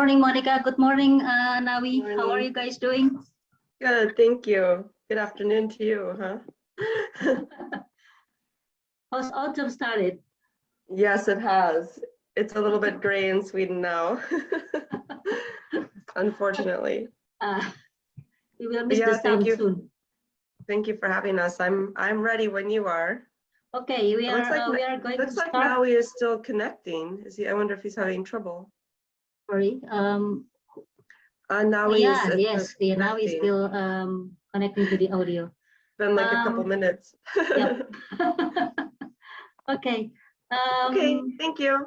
morning, Monica. Good morning, Nawi. Morning. How are you guys doing? Good, thank you. Good afternoon to you, huh? How's autumn started? Yes, it has. It's a little bit gray in Sweden now, unfortunately. We will miss the sun soon. Thank you for having us. I'm ready when you are. Okay, we are going to start. Looks like Nawi is still connecting. I wonder if he's having trouble. Sorry. Nawi yes, Nawi is still connecting to the audio. Been like a couple minutes. Yep. Okay. Okay, thank you.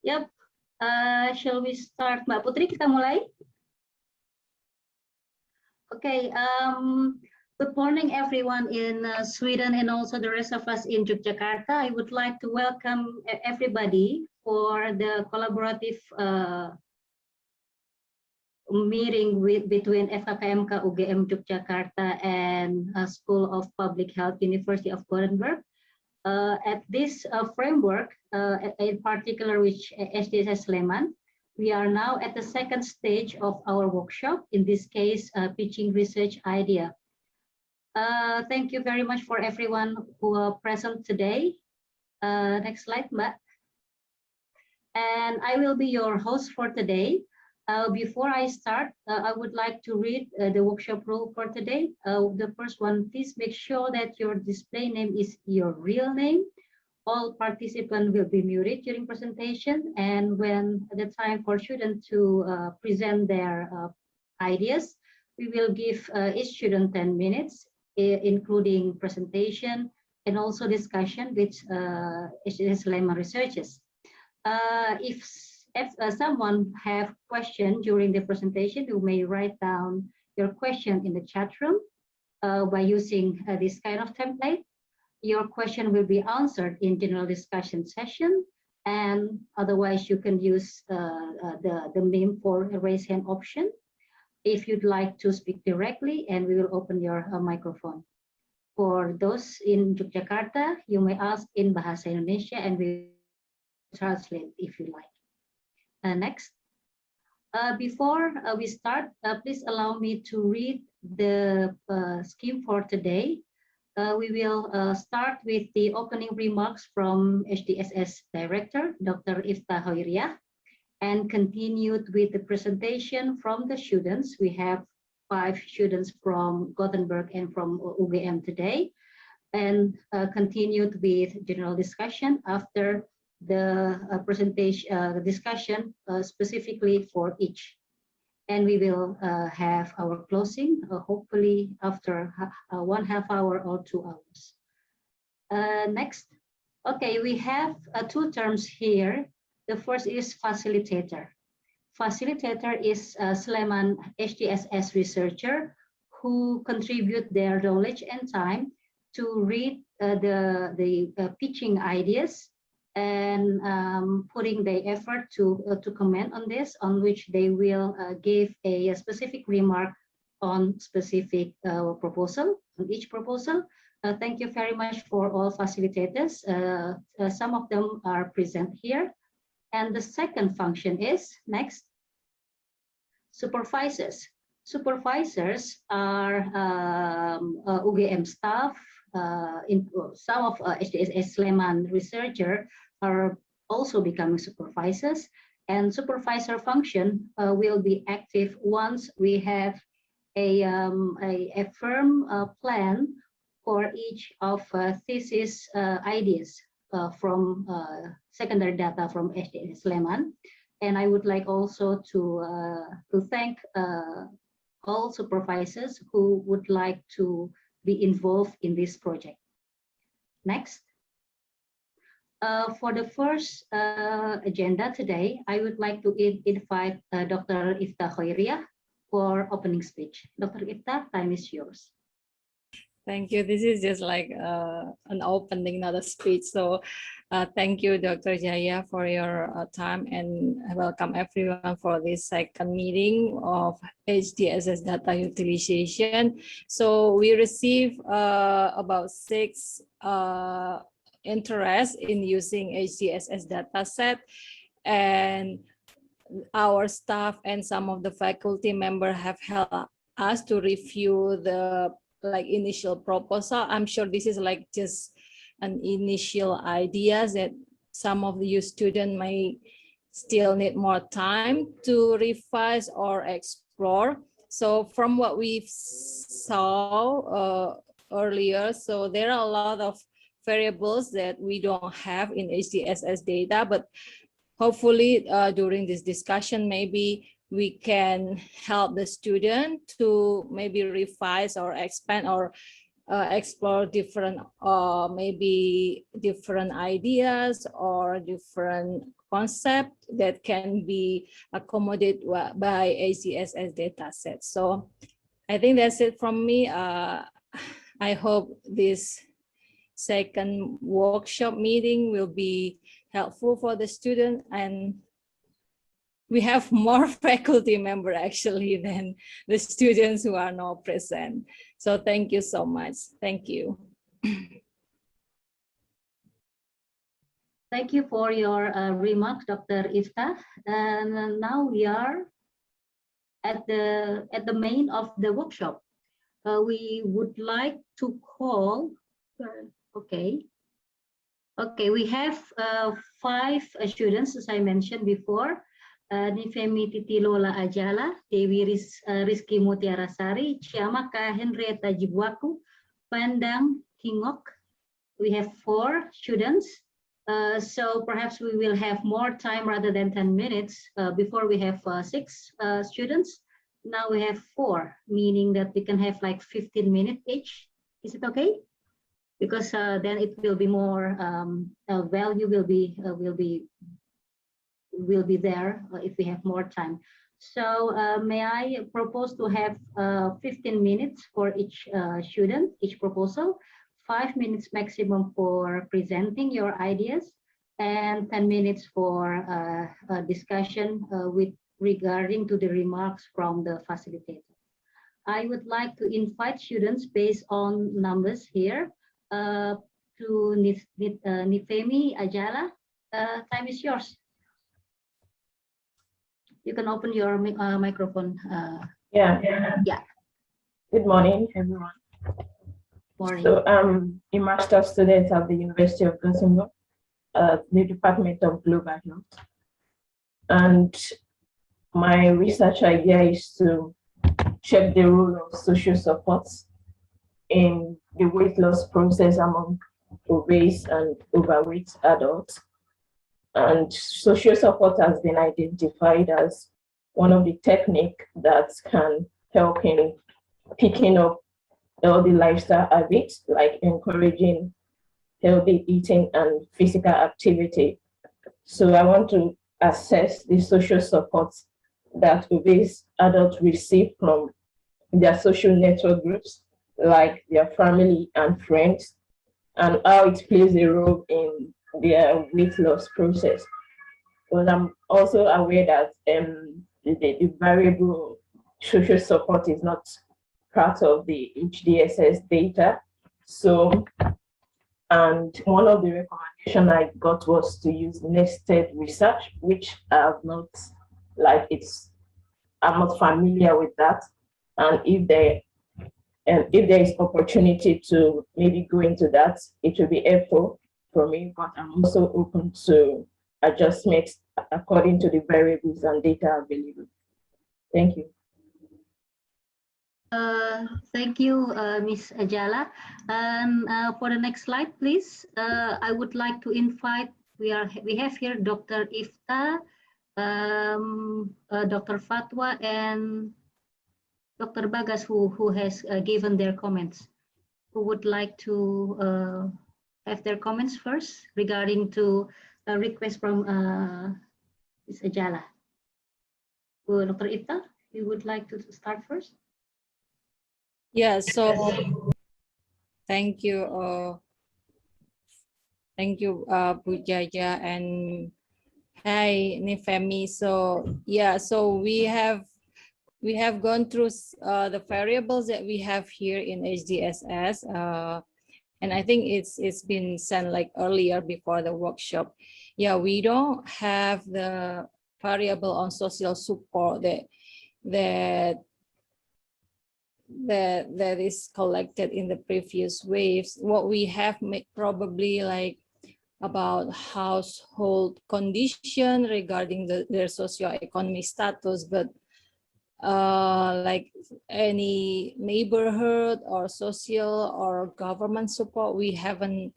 Yep. Shall we start, Mbak Putri? Kita mulai. Okay. Good morning, everyone in Sweden and also the rest of us in Yogyakarta. I would like to welcome everybody for the collaborative meeting between FK-KMK UGM Yogyakarta and School of Public Health, University of Gothenburg. At this framework, in particular which HDSS Sleman, we are now at the second stage of our workshop, in this case, pitching research idea. Thank you very much for everyone who are present today. Next slide, Mbak. And I will be your host for today. Before I start, I would like to read the workshop rule for today. The first one, please make sure that your display name is your real name. All participants will be muted during presentation, and when the time for students to present their ideas, we will give each student 10 minutes, including presentation and also discussion with Sleman researchers. If someone have question during the presentation, you may write down your question in the chat room by using this kind of template. Your question will be answered in general discussion session, and otherwise you can use the meme for a raise hand option if you'd like to speak directly, and we will open your microphone. For those in Yogyakarta, you may ask in Bahasa Indonesia and we will translate if you like. Next. Before we start, please allow me to read the scheme for today. We will start with the opening remarks from HDSS Director, Dr. Ifta Hoiriah, and continued with the presentation from the students. We have 5 students from Gothenburg and from UGM today, and continued with general discussion after the presentation discussion specifically for each. And we will have our closing hopefully after 1/2 hour or 2 hours. Next. Okay, we have 2 terms here. The first is facilitator. Facilitator is Sleman HDSS researcher who contribute their knowledge and time to read the pitching ideas and putting the effort to comment on this, on which they will give a specific remark on specific proposal, on each proposal. Thank you very much for all facilitators. Some of them are present here. And the second function is, next, supervisors. Supervisors are UGM staff. Some of HDSS Sleman researcher are also becoming supervisors, and supervisor function will be active once we have a firm plan for each of thesis ideas from secondary data from HDSS Sleman. And I would like also to thank all supervisors who would like to be involved in this project. Next. For the first agenda today, I would like to invite Dr. Ifta Hoiriah for opening speech. Dr. Ifta, time is yours. Thank you. This is just like an opening, not a speech. So thank you, Dr. Gadjah, for your time, and welcome everyone for this second meeting of HDSS data utilization. So we receive about 6 interest in using HDSS dataset, and our staff and some of the faculty members have helped us to review the initial proposal. I'm sure this is just an initial ideas that some of you students may still need more time to revise or explore. So from what we saw earlier, so there are a lot of variables that we don't have in HDSS data, but hopefully during this discussion, maybe we can help the student to maybe revise or expand or explore different maybe different ideas or different concept that can be accommodated by HDSS data sets. So I think that's it from me. I hope this second workshop meeting will be helpful for the student, and we have more faculty members actually than the students who are now present. So thank you so much. Thank you. Thank you for your remarks, Dr. Ifta. And now we are at the main of the workshop. We would like to call. Okay, we have 5 students, as I mentioned before. Nifemi Titilola Ajala, Dewi Rizky Mutiara Sari, Chiamaka Henrietta Jibwaku, Pandang Hingok. We have 4 students. So perhaps we will have more time rather than 10 minutes. Before we have 6 students. Now we have 4, meaning that we can have 15 minutes each. Is it okay? Because then it will be more value will be there if we have more time. So may I propose to have 15 minutes for each student, each proposal, 5 minutes maximum for presenting your ideas, and 10 minutes for discussion regarding to the remarks from the facilitator. I would like to invite students based on numbers here to Nifemi Ajala. Time is yours. You can open your microphone. Yeah. Good morning, everyone. Morning. So I'm a master's student at the University of Gothenburg, the Department of Global Health. And my research idea is to check the role of social supports in the weight loss process among obese and overweight adults. And social support has been identified as one of the techniques that can help in picking up healthy lifestyle habits, like encouraging healthy eating and physical activity. So I want to assess the social support that obese adults receive from their social network groups, like their family and friends, and how it plays a role in their weight loss process. But I'm also aware that the variable social support is not part of the HDSS data. So, and one of the recommendations I got was to use nested research, which I'm not familiar with that. And if there is opportunity to maybe go into that, it will be helpful for me, but I'm also open to adjustments according to the variables and data available. Thank you. Thank you, Ms. Ajala. And for the next slide, please. I would like to invite, we have here Dr. Ifta, Dr. Fatwa, and Dr. Bagas, who has given their comments. Who would like to have their comments first regarding to a request from Ms. Ajala? Dr. Ifta, you would like to start first? Yeah, so thank you. Thank you, Bu Gadjah, and hi, Nifemi. So yeah, so we have gone through the variables that we have here in HDSS, and I think it's been sent earlier before the workshop. Yeah, we don't have the variable on social support that is collected in the previous waves. What we have probably like about household condition regarding their socioeconomic status, but like any neighborhood or social or government support, we haven't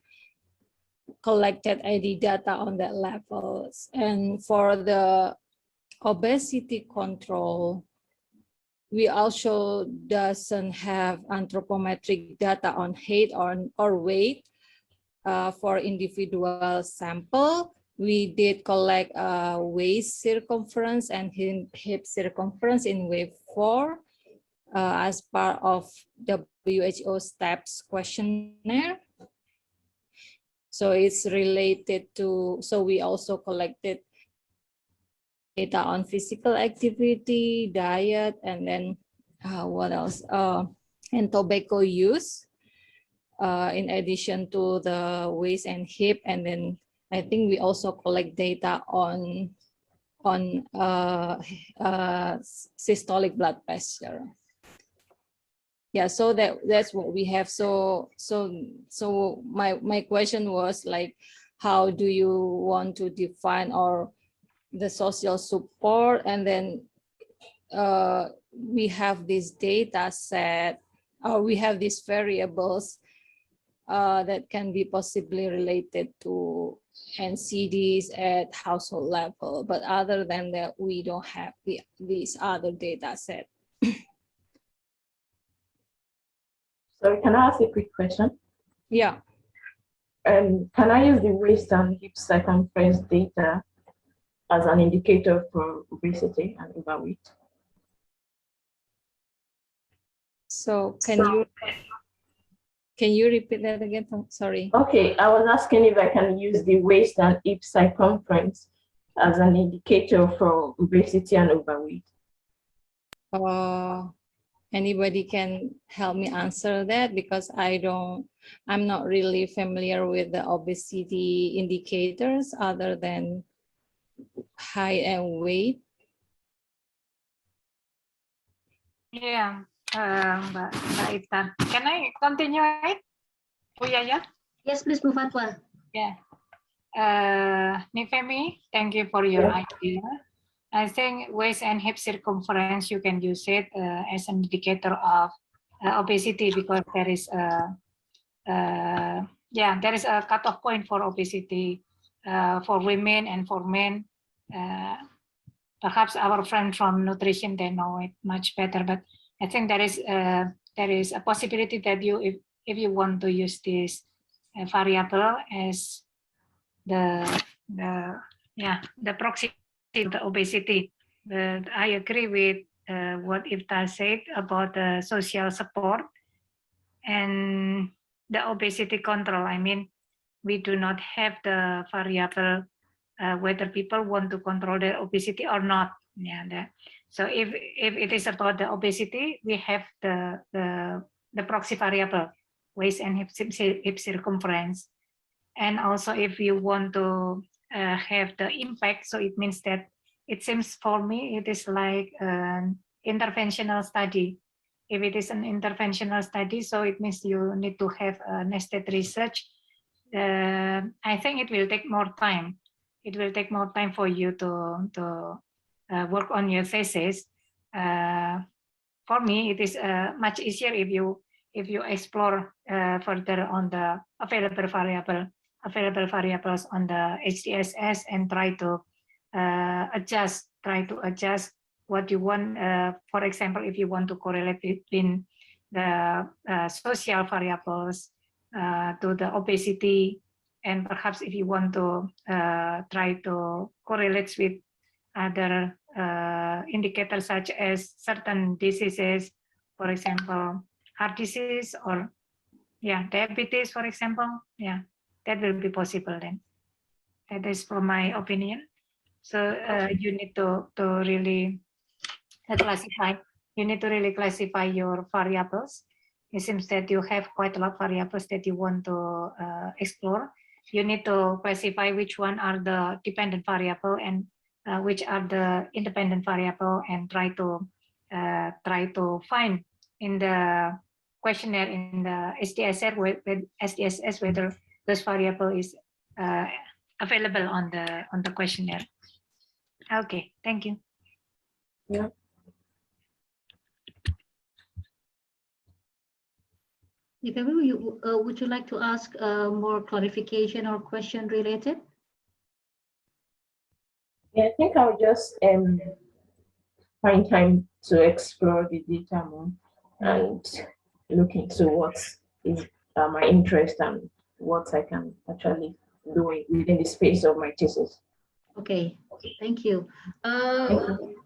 collected any data on that level. And for the obesity control, we also doesn't have anthropometric data on height or weight for individual sample. We did collect waist circumference and hip circumference in wave 4 as part of WHO STEPS questionnaire. So it's related to, so we also collected data on physical activity, diet, and then what else? And tobacco use, in addition to the waist and hip. And then I think we also collect data on systolic blood pressure. Yeah, so that's what we have. So my question was like, how do you want to define or the social support? And then we have this data set, or we have these variables that can be possibly related to NCDs at household level. But other than that, we don't have these other data set. So can I ask a quick question? Yeah. Can I use the waist and hip circumference data as an indicator for obesity and overweight? So can you repeat that again? Sorry. Okay, I was asking if I can use the waist and hip circumference as an indicator for obesity and overweight. Anybody can help me answer that, because I'm not really familiar with the obesity indicators other than height and weight. Yeah, Mbak Ita. Can I continue it? Oh yeah. Yes, please, Bu Fatwa. Yeah. Nifemi, thank you for your idea. I think waist and hip circumference, you can use it as an indicator of obesity, because there is a cutoff point for obesity for women and for men. Perhaps our friend from nutrition, they know it much better, but I think there is a possibility that if you want to use this variable as the proxy to the obesity. But I agree with what Iftar said about the social support and the obesity control. I mean, we do not have the variable whether people want to control their obesity or not. Yeah. So if it is about the obesity, we have the proxy variable, waist and hip circumference. And also if you want to have the impact, so it means that it seems for me it is like an interventional study. If it is an interventional study, so it means you need to have a nested research. I think it will take more time. It will take more time for you to work on your thesis. For me, it is much easier if you explore further on the available variables on the HDSS and try to adjust what you want. For example, if you want to correlate between the social variables to the obesity, and perhaps if you want to try to correlate with other indicators such as certain diseases, for example, heart disease or diabetes, for example, that will be possible then. That is from my opinion. So you need to really classify. You need to really classify your variables. It seems that you have quite a lot of variables that you want to explore. You need to classify which one are the dependent variable and which are the independent variable, and try to find in the questionnaire in the HDSS whether this variable is available on the questionnaire. Okay, thank you. Yeah. Would you like to ask more clarification or question related? Yeah, I think I'll just find time to explore the data more and look into what is my interest and what I can actually do within the space of my thesis. Okay, thank you. Thank you.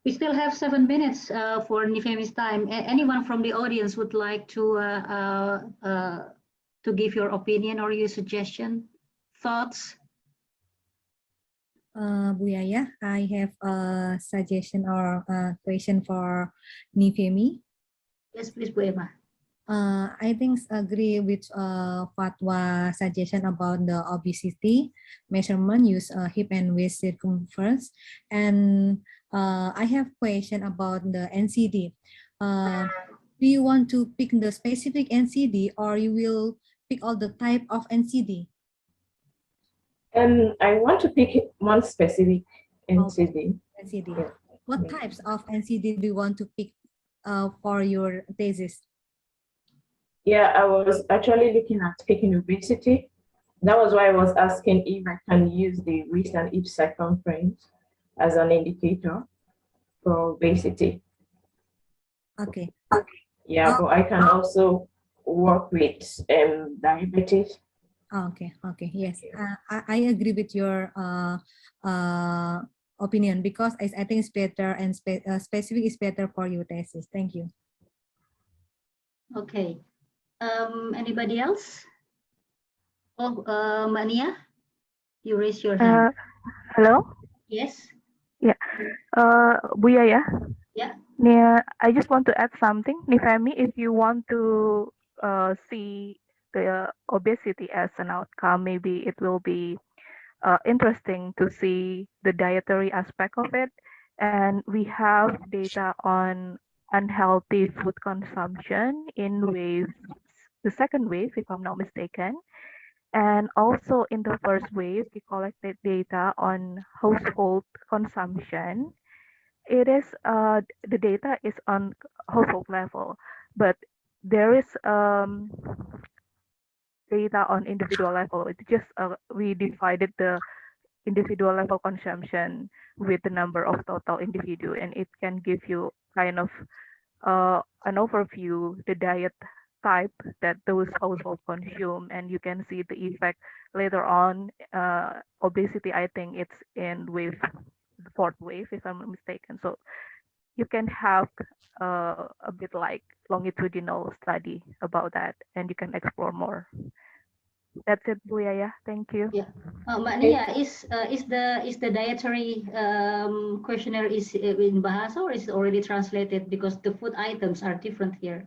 We still have 7 minutes for Nifemi's time. Anyone from the audience would like to give your opinion or your suggestion, thoughts? Bu Yaya, I have a suggestion or a question for Nifemi. Yes, please, Bu Emma. I think agree with Fatwa suggestion about the obesity measurement use hip and waist circumference, and I have question about the NCD. Do you want to pick the specific NCD or you will pick all the type of NCD? I want to pick one specific NCD. NCD. Yeah. What types of NCD do you want to pick for your thesis? Yeah, I was actually looking at picking obesity. That was why I was asking if I can use the waist and hip circumference as an indicator for obesity. Okay. Yeah, but I can also work with diabetes. Okay. Yes, I agree with your opinion because I think it's better and specific is better for your thesis. Thank you. Okay. Anybody else? Oh, Mania, you raise your hand. Hello? Yes. Yeah. Bu Yaya? Yeah. Yeah, I just want to add something. Nifemi, if you want to see the obesity as an outcome, maybe it will be interesting to see the dietary aspect of it. And we have data on unhealthy food consumption in waves, the second wave, if I'm not mistaken. And also in the first wave, we collected data on household consumption. It is the data is on household level, but there is data on individual level. It's just we divided the individual level consumption with the number of total individual, and it can give you kind of an overview the diet type that those households consume, and you can see the effect later on. Obesity, I think it's in the fourth wave, if I'm not mistaken. So you can have a bit like longitudinal study about that, and you can explore more. That's it, Bu Yaya. Thank you. Yeah. Mania, is the dietary questionnaire is in Bahasa or is it already translated because the food items are different here?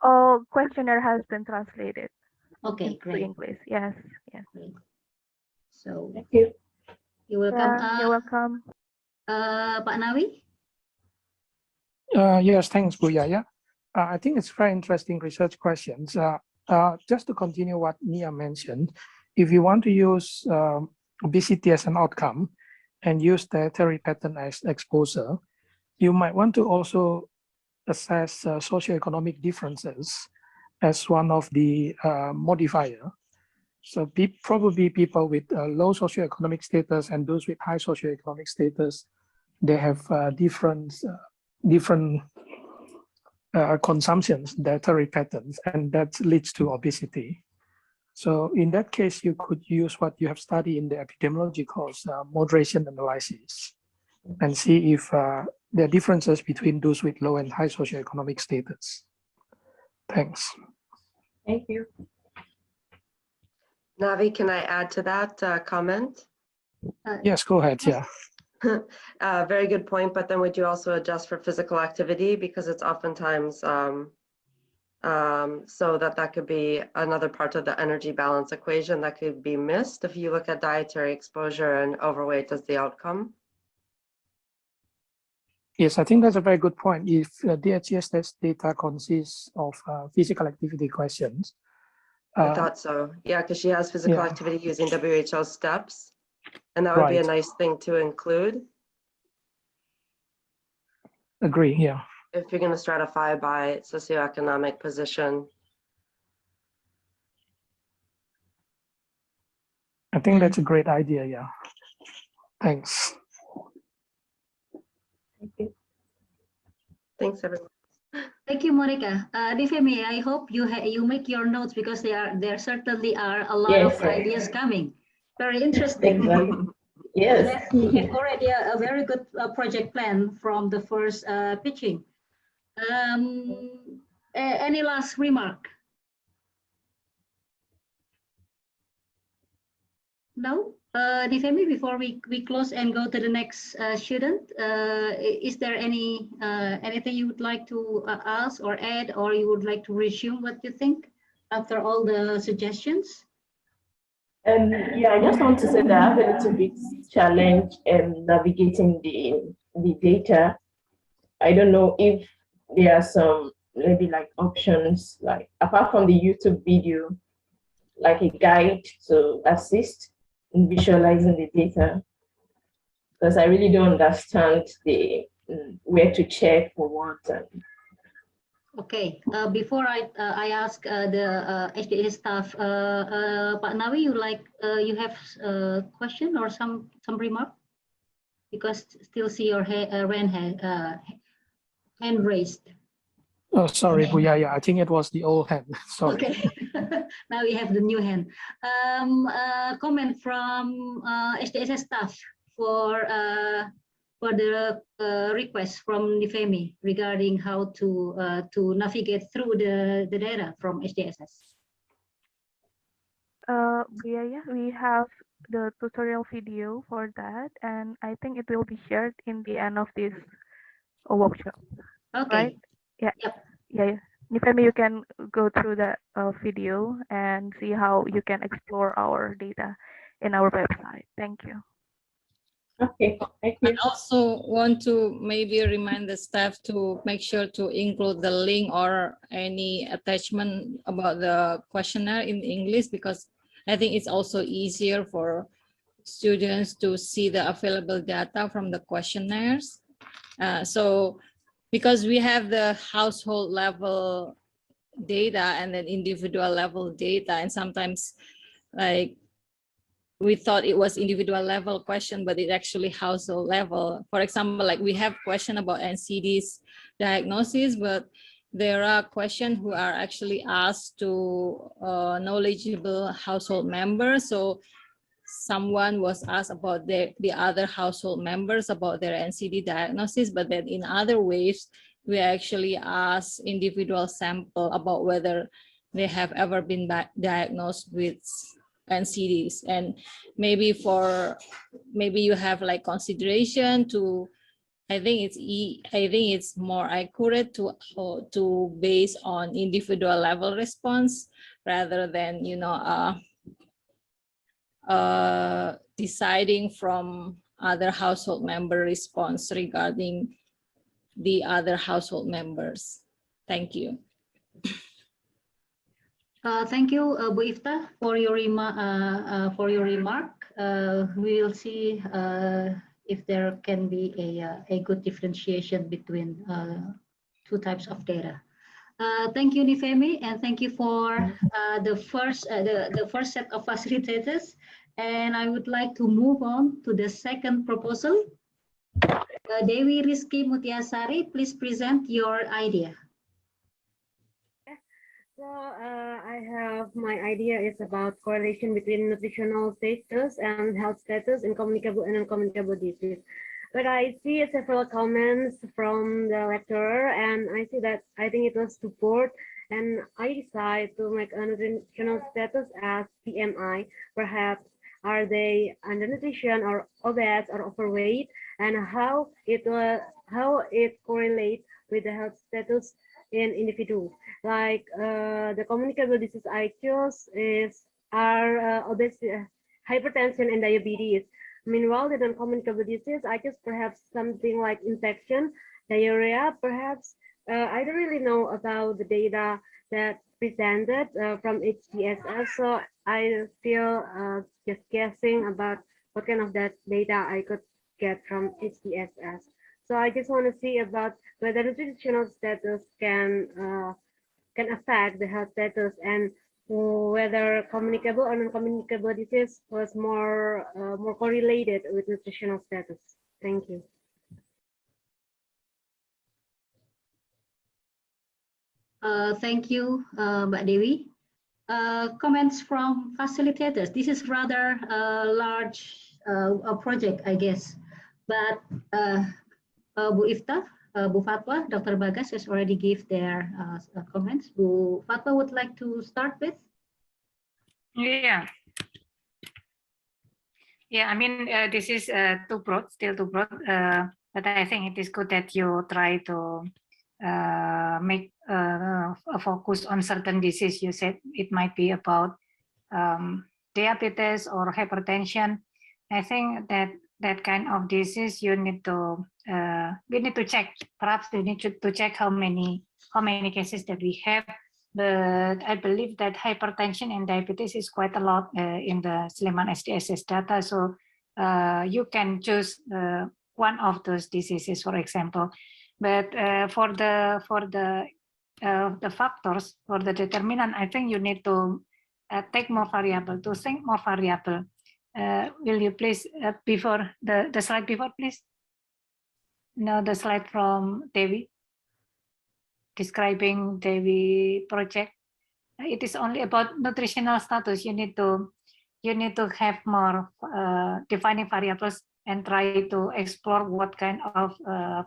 Oh, questionnaire has been translated. Okay, into great. English. Yes. Great. So Thank you. you're welcome. Yeah, you're welcome. Pak Nawi? Yes, thanks, Bu Yaya. I think it's very interesting research questions. Just to continue what Nia mentioned, if you want to use obesity as an outcome and use dietary pattern as exposure, you might want to also assess socioeconomic differences as one of the modifier. So probably people with low socioeconomic status and those with high socioeconomic status, they have different consumptions, dietary patterns, and that leads to obesity. So in that case, you could use what you have studied in the epidemiology course, moderation analysis, and see if there are differences between those with low and high socioeconomic status. Thanks. Thank you. Navi, can I add to that comment? Yes, go ahead. Yeah. Very good point, but then would you also adjust for physical activity, because it's oftentimes So that could be another part of the energy balance equation that could be missed if you look at dietary exposure and overweight as the outcome. Yes, I think that's a very good point. If the HDSS data consists of physical activity questions. I thought so. Yeah, because she has physical activity using WHO steps. And that would be a nice thing to include. Agree, yeah. If you're going to stratify by socioeconomic position. I think that's a great idea, yeah. Thanks. Thank you. Thanks, everyone. Thank you, Monica. Nifemi, I hope you make your notes because there certainly are a lot of ideas coming. Very interesting. Exactly. Yes. You have already a very good project plan from the first pitching. Any last remark? No? Nifemi, before we close and go to the next student, is there anything you would like to ask or add, or you would like to resume what you think after all the suggestions? Yeah, I just want to say that I have a little bit challenge in navigating the data. I don't know if there are some maybe like options, like apart from the YouTube video, like a guide to assist in visualizing the data, because I really don't understand the where to check for what. Okay, before I ask the HDSS staff, Pak Nawi, you have a question or some remark? Because still see your hand raised. Oh, sorry, Buyaya. I think it was the old hand. Sorry. Okay, now we have the new hand. Comment from HDSS staff for the request from Nifemi regarding how to navigate through the data from HDSS. Yeah, we have the tutorial video for that, and I think it will be shared in the end of this workshop. Okay. Right? Yeah. Yep. Yeah. Nifemi, you can go through the video and see how you can explore our data in our website. Thank you. Okay, thank you. I also want to maybe remind the staff to make sure to include the link or any attachment about the questionnaire in English, because I think it's also easier for students to see the available data from the questionnaires. So because we have the household level data and then individual level data, and sometimes like we thought it was individual level question, but it's actually household level. For example, like we have question about NCD's diagnosis, but there are questions who are actually asked to knowledgeable household members. So someone was asked about the other household members about their NCD diagnosis, but then in other ways, we actually ask individual sample about whether they have ever been diagnosed with NCDs. And maybe you have like consideration to, I think it's more accurate to base on individual level response rather than deciding from other household member response regarding the other household members. Thank you. Thank you, Bu Ifta, for your remark. We will see if there can be a good differentiation between two types of data. Thank you, Nifemi, and thank you for the first set of facilitators. And I would like to move on to the second proposal. Dewi Rizky Mutiasari, please present your idea. So I have my idea is about correlation between nutritional status and health status in communicable and non-communicable disease. But I see several comments from the lecturer, and I see that I think it was support, and I decide to make a nutritional status as BMI. Perhaps are they undernutrition or obese or overweight, and how it correlates with the health status in individuals. Like the communicable disease I chose are obesity, hypertension, and diabetes. Meanwhile, the non-communicable disease, I chose perhaps something like infection, diarrhea, perhaps. I don't really know about the data that presented from HDSS, so I feel just guessing about what kind of that data I could get from HDSS. So I just want to see about whether nutritional status can affect the health status, and whether communicable or non-communicable disease was more correlated with nutritional status. Thank you. Thank you, Mbak Dewi. Comments from facilitators. This is rather a large project, I guess. But Bu Ifta, Bu Fatwa, Dr. Bagas has already give their comments. Bu Fatwa would like to start with. Yeah. Yeah, I mean, this is too broad, still too broad, but I think it is good that you try to make a focus on certain disease. You said it might be about diabetes or hypertension. I think that kind of disease you need to we need to check. Perhaps we need to check how many cases that we have. But I believe that hypertension and diabetes is quite a lot in the Sleman HDSS data. So you can choose one of those diseases, for example. But for the factors, for the determinant, I think you need to take more variable, to think more variable. Will you please, before the slide before, please? No, the slide from Dewi, describing Dewi project. It is only about nutritional status. You need to have more defining variables and try to explore what kind of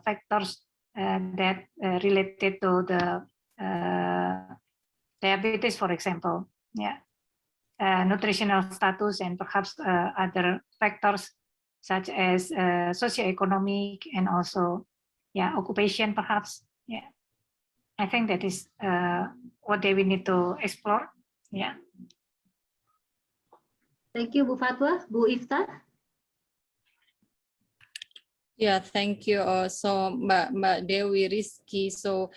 factors that related to the diabetes, for example. Yeah, nutritional status and perhaps other factors such as socioeconomic and also, yeah, occupation perhaps. Yeah, I think that is what they will need to explore. Yeah. Thank you, Bu Fatwa. Bu Ifta. Yeah, thank you. So, Mbak Dewi Rizky. So,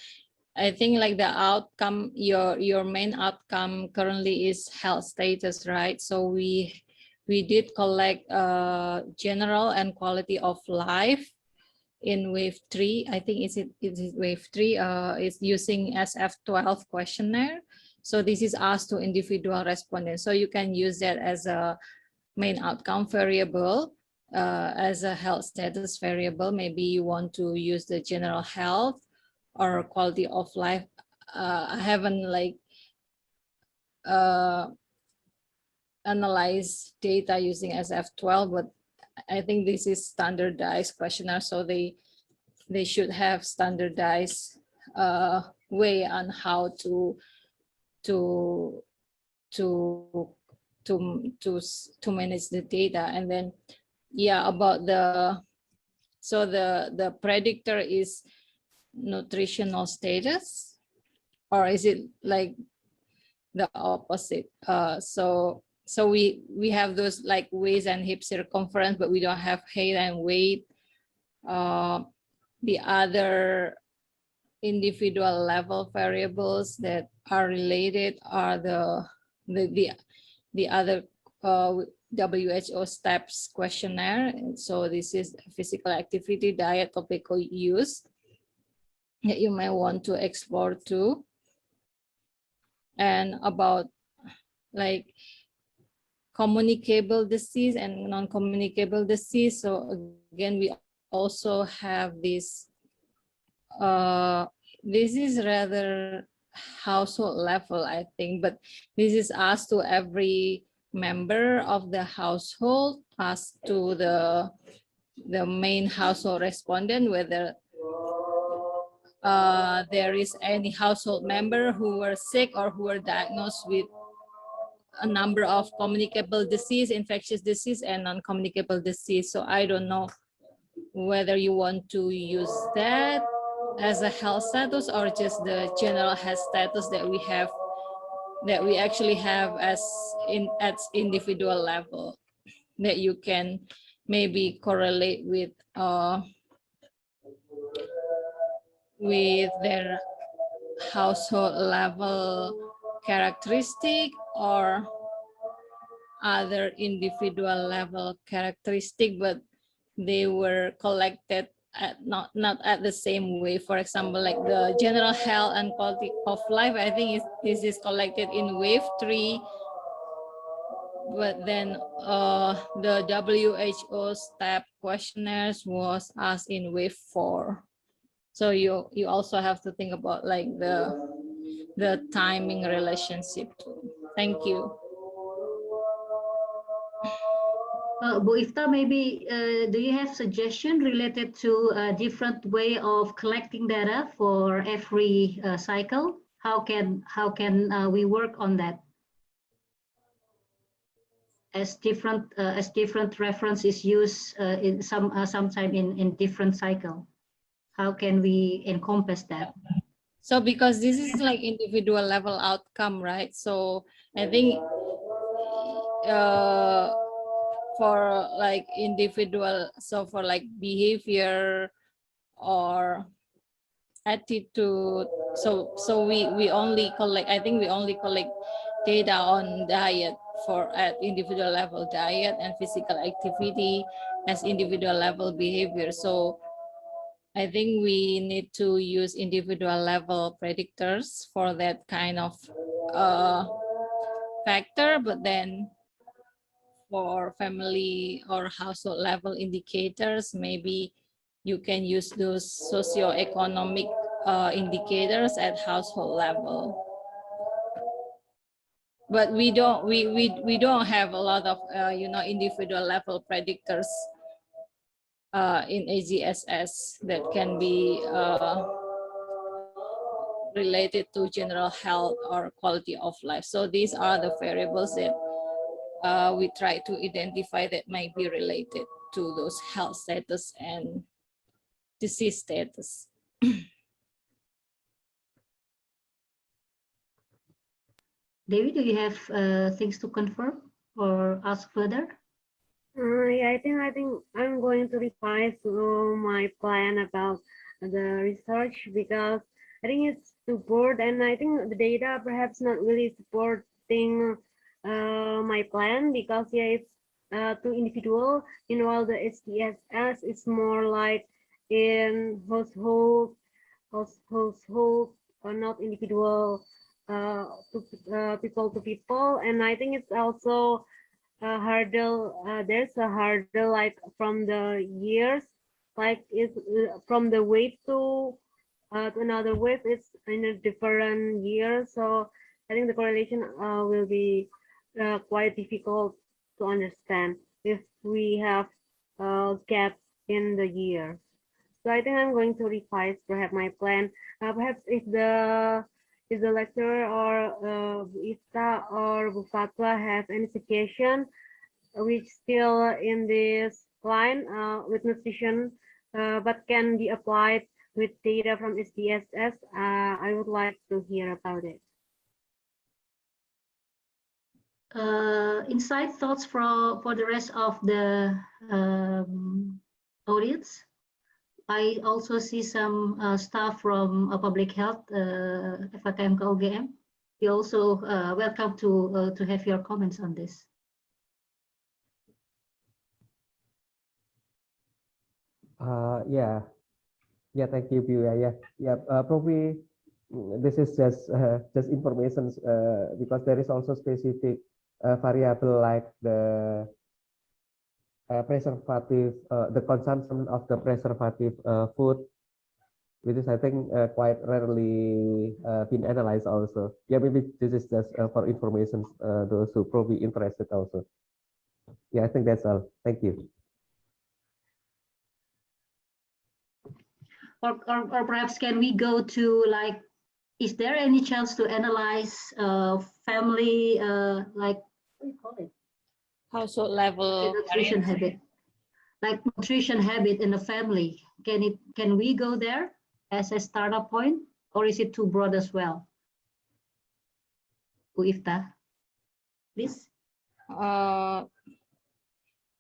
I think like the outcome, your main outcome currently is health status, right? So we did collect general and quality of life in wave 3. I think is wave 3 is using SF12 questionnaire. So this is asked to individual respondents. So you can use that as a main outcome variable, as a health status variable. Maybe you want to use the general health or quality of life. I haven't like analyzed data using SF12, but I think this is standardized questionnaire, so they should have standardized way on how to manage the data. And then, yeah, about the predictor is nutritional status, or is it like the opposite? So we have those like waist and hip circumference, but we don't have height and weight. The other individual level variables that are related are the other WHO STEPS questionnaire. And so this is physical activity, diet, tobacco use that you may want to explore too. And about like communicable disease and non-communicable disease. So again, we also have this, this is rather household level, I think, but this is asked to every member of the household, asked to the main household respondent whether there is any household member who were sick or who were diagnosed with a number of communicable disease, infectious disease, and non-communicable disease. So I don't know whether you want to use that as a health status or just the general health status that we have, that we actually have as at individual level, that you can maybe correlate with their household level characteristic or other individual level characteristic, but they were collected at not at the same way. For example, like the general health and quality of life, I think this is collected in wave 3, but then the WHO STEP questionnaires was asked in wave 4. So you also have to think about like the timing relationship too. Thank you. Bu Ifta, maybe do you have suggestion related to a different way of collecting data for every cycle? How can we work on that? As different reference is used in sometime in different cycle. How can we encompass that? So because this is like individual level outcome, right? So I think for like individual, so for like behavior or attitude, so we only collect, I think we only collect data on diet for at individual level, diet and physical activity as individual level behavior. So I think we need to use individual level predictors for that kind of factor, but then for family or household level indicators, maybe you can use those socioeconomic indicators at household level. But we don't have a lot of individual level predictors in HDSS that can be related to general health or quality of life. So these are the variables that we try to identify that might be related to those health status and disease status. Devi, do you have things to confirm or ask further? Yeah, I think I'm going to revise my plan about the research, because I think it's too broad, and I think the data perhaps not really supporting my plan, because yeah, it's too individual. While the HDSS is more like in household or not individual people to people, and I think it's also a hurdle. There's a hurdle like from the years, like it's from the wave to another wave. It's in a different year, so I think the correlation will be quite difficult to understand if we have gaps in the year. So I think I'm going to revise perhaps my plan. Perhaps if the lecturer or Ista or Bu Fatwa has any suggestion which still in this line with nutrition, but can be applied with data from HDSS, I would like to hear about it. Insight, thoughts for the rest of the audience? I also see some staff from public health, FK-KMK UGM. You also welcome to have your comments on this. Yeah, thank you, Bu. Probably this is just information because there is also specific variable like the preservative, the consumption of the preservative food, which is I think quite rarely been analyzed also. Yeah, maybe this is just for information, those who probably interested also. Yeah, I think that's all. Thank you. Or perhaps can we go to like, is there any chance to analyze family, like, what do you call it? Household level nutrition habit, like nutrition habit in the family. Can we go there? as a startup point, or is it too broad as well? Bu Ifta, please.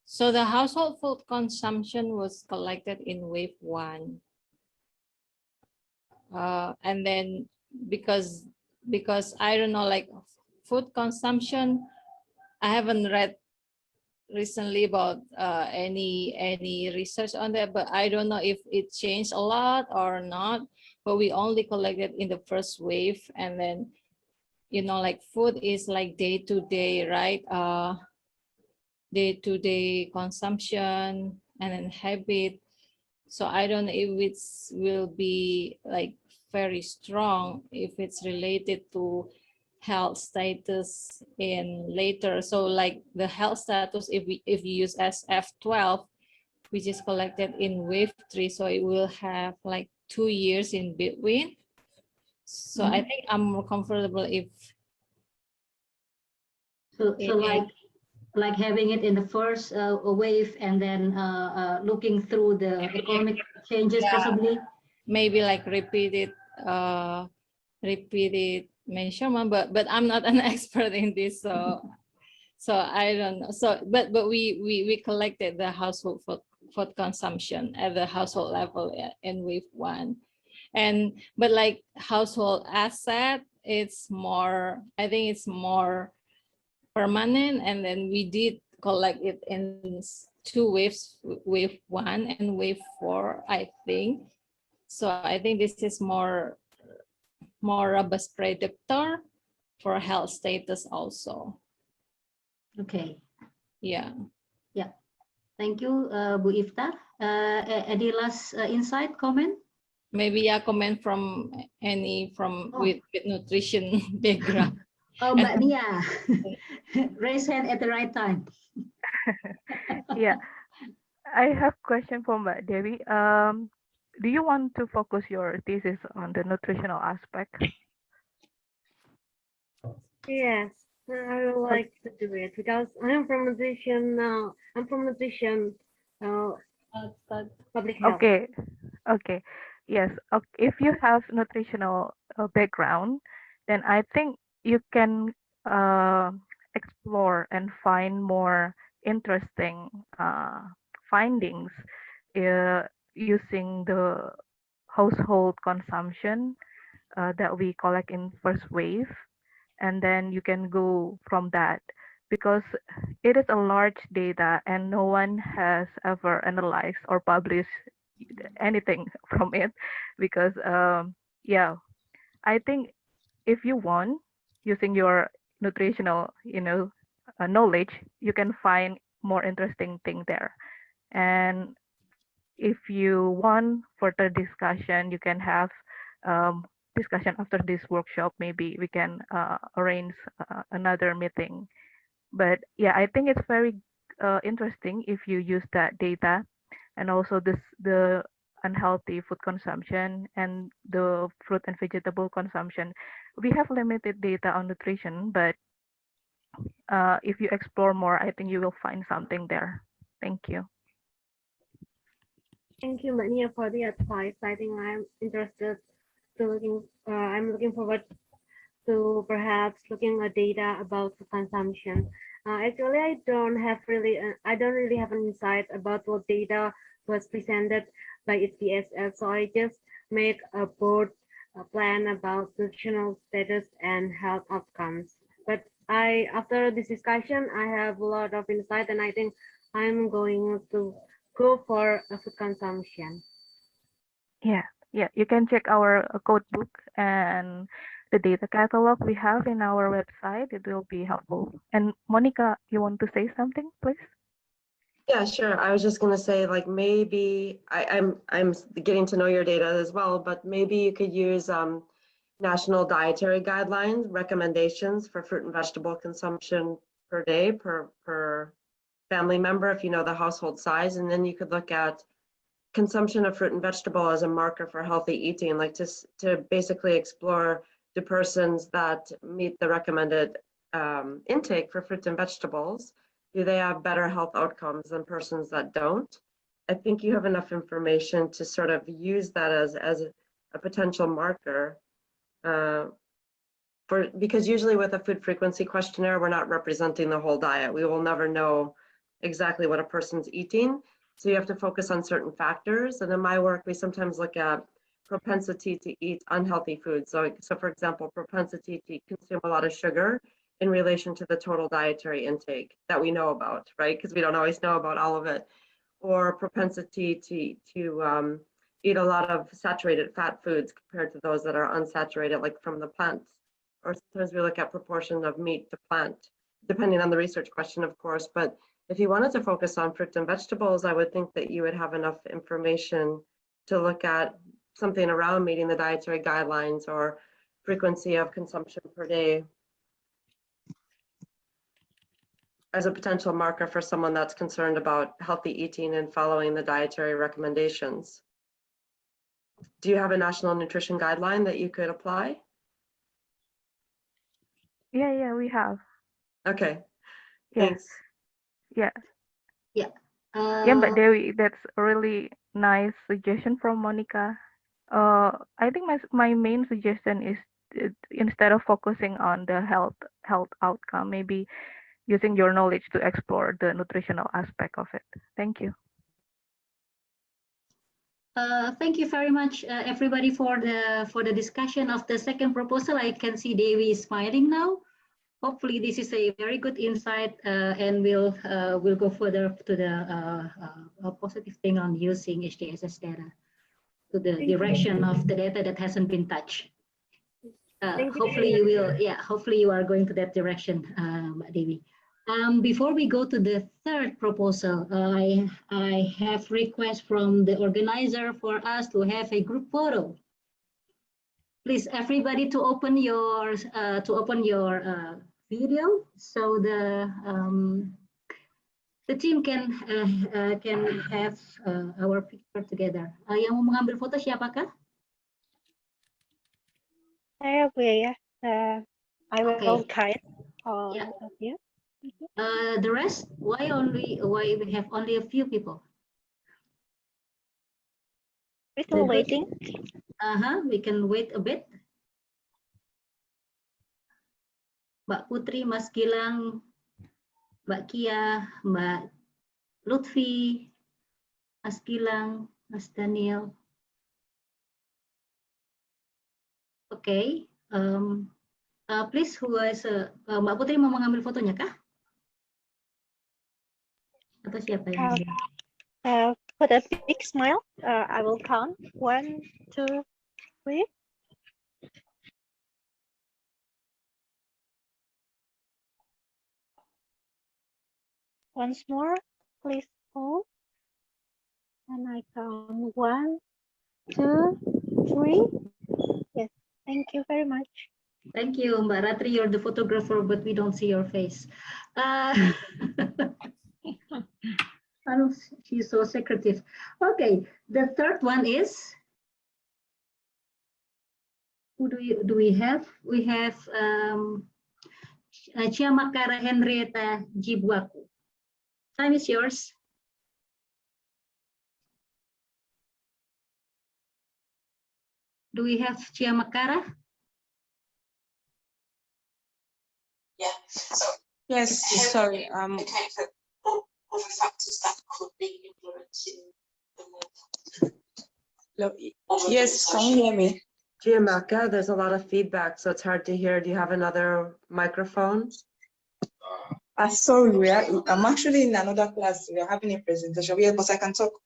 So the household food consumption was collected in wave 1. And then because I don't know, like food consumption, I haven't read recently about any research on that, but I don't know if it changed a lot or not. But we only collected in the first wave, and then like food is like day-to-day, right? Day-to-day consumption and then habit. So I don't know if it will be like very strong if it's related to health status in later. So like the health status, if you use SF12, which is collected in wave 3, so it will have like 2 years in between. So I think I'm more comfortable if so like having it in the first wave and then looking through the economic changes, possibly. Maybe like repeated measurement, but I'm not an expert in this, so I don't know. So but we collected the household food consumption at the household level in wave 1, but like household asset, it's more, I think it's more permanent, and then we did collect it in 2 waves, wave 1 and wave 4, I think. So I think this is more robust predictor for health status also. Okay. Yeah. Yeah. Thank you, Bu Ifta. Any last insight, comment? Maybe a comment from with nutrition background. Oh, Mbak Nia. Raise hand at the right time. Yeah, I have question for Mbak Dewi. Do you want to focus your thesis on the nutritional aspect? Yes, I would like to do it because I'm from nutrition now. I'm from nutrition, public health. Okay. Yes. If you have nutritional background, then I think you can explore and find more interesting findings using the household consumption that we collect in first wave, and then you can go from that, because it is a large data and no one has ever analyzed or published anything from it, because yeah, I think if you want, using your nutritional knowledge, you can find more interesting thing there. And if you want further discussion, you can have discussion after this workshop. Maybe we can arrange another meeting. But yeah, I think it's very interesting if you use that data, and also the unhealthy food consumption and the fruit and vegetable consumption. We have limited data on nutrition, but if you explore more, I think you will find something there. Thank you. Thank you, Mania, for the advice. I think I'm interested to I'm looking forward to perhaps looking at data about food consumption. Actually, I don't really have an insight about what data was presented by HDSS. So I just made a board plan about nutritional status and health outcomes. But after this discussion, I have a lot of insight, and I think I'm going to go for a food consumption. Yeah, you can check our code book and the data catalog we have in our website. It will be helpful. And Monica, you want to say something, please? Yeah, sure. I was just going to say, like, maybe I'm getting to know your data as well, but maybe you could use national dietary guidelines, recommendations for fruit and vegetable consumption per day per family member, if you know the household size, and then you could look at consumption of fruit and vegetable as a marker for healthy eating, like to basically explore the persons that meet the recommended intake for fruits and vegetables, do they have better health outcomes than persons that don't? I think you have enough information to sort of use that as a potential marker because usually with a food frequency questionnaire, we're not representing the whole diet. We will never know exactly what a person's eating. So you have to focus on certain factors. And in my work, we sometimes look at propensity to eat unhealthy foods. So for example, propensity to consume a lot of sugar in relation to the total dietary intake that we know about, right? Because we don't always know about all of it. Or propensity to eat a lot of saturated fat foods compared to those that are unsaturated, like from the plants. Or sometimes we look at proportion of meat to plant, depending on the research question, of course. But if you wanted to focus on fruits and vegetables, I would think that you would have enough information to look at something around meeting the dietary guidelines or frequency of consumption per day as a potential marker for someone that's concerned about healthy eating and following the dietary recommendations. Do you have a national nutrition guideline that you could apply? Yeah, we have. Okay, Yeah. thanks. Yeah. Yeah. Yeah, but Dewi, that's a really nice suggestion from Monica. I think my main suggestion is instead of focusing on the health outcome, maybe using your knowledge to explore the nutritional aspect of it. Thank you. Thank you very much, everybody, for the discussion of the second proposal. I can see Dewi is smiling now. Hopefully, this is a very good insight, and we'll go further to the positive thing on using HDSS data to the direction of the data that hasn't been touched. Hopefully, you will. Yeah, hopefully, you are going to that direction, Dewi. Before we go to the third proposal, I have request from the organizer for us to have a group photo. Please, everybody, to open your video so the team can have our picture together. Yang mau mengambil foto siapakah? Saya Bu ya. I will guide all Yeah. of you. The rest, why we have only a few people? We're still waiting. We can wait a bit. Mbak Putri, Mas Gilang, Mbak Kia, Mbak Lutfi, Mas Gilang, Mas Daniel. Okay. Please, who is Mbak Putri mau mengambil fotonya kah? Atau siapa yang? Put a big smile. I will count. 1, 2, 3. Once more, please hold. And I count 1, 2, 3. Yes, thank you very much. Thank you, Mbak Ratri. You're the photographer, but we don't see your face. She's so secretive. Okay, the third one is, who do we have? We have Chiamakara Henrietta Jibwaku. Time is yours. Do we have Chiamakara? Yeah. Yes. Sorry. Of factors that could be influencing the yes, can you hear me? Giamacca, there's a lot of feedback, so it's hard to hear. Do you have another microphone? Sorry, I'm actually in another class. We are having a presentation. Yeah, but I can talk.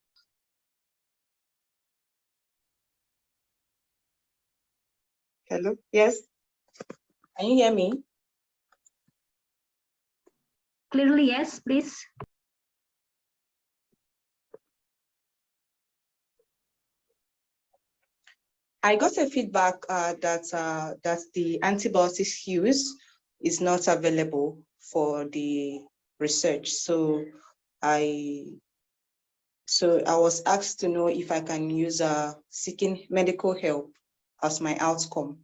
Hello? Yes? Can you hear me? Clearly, yes, please. I got a feedback that the antibiotics use is not available for the research. So I was asked to know if I can use seeking medical help as my outcome.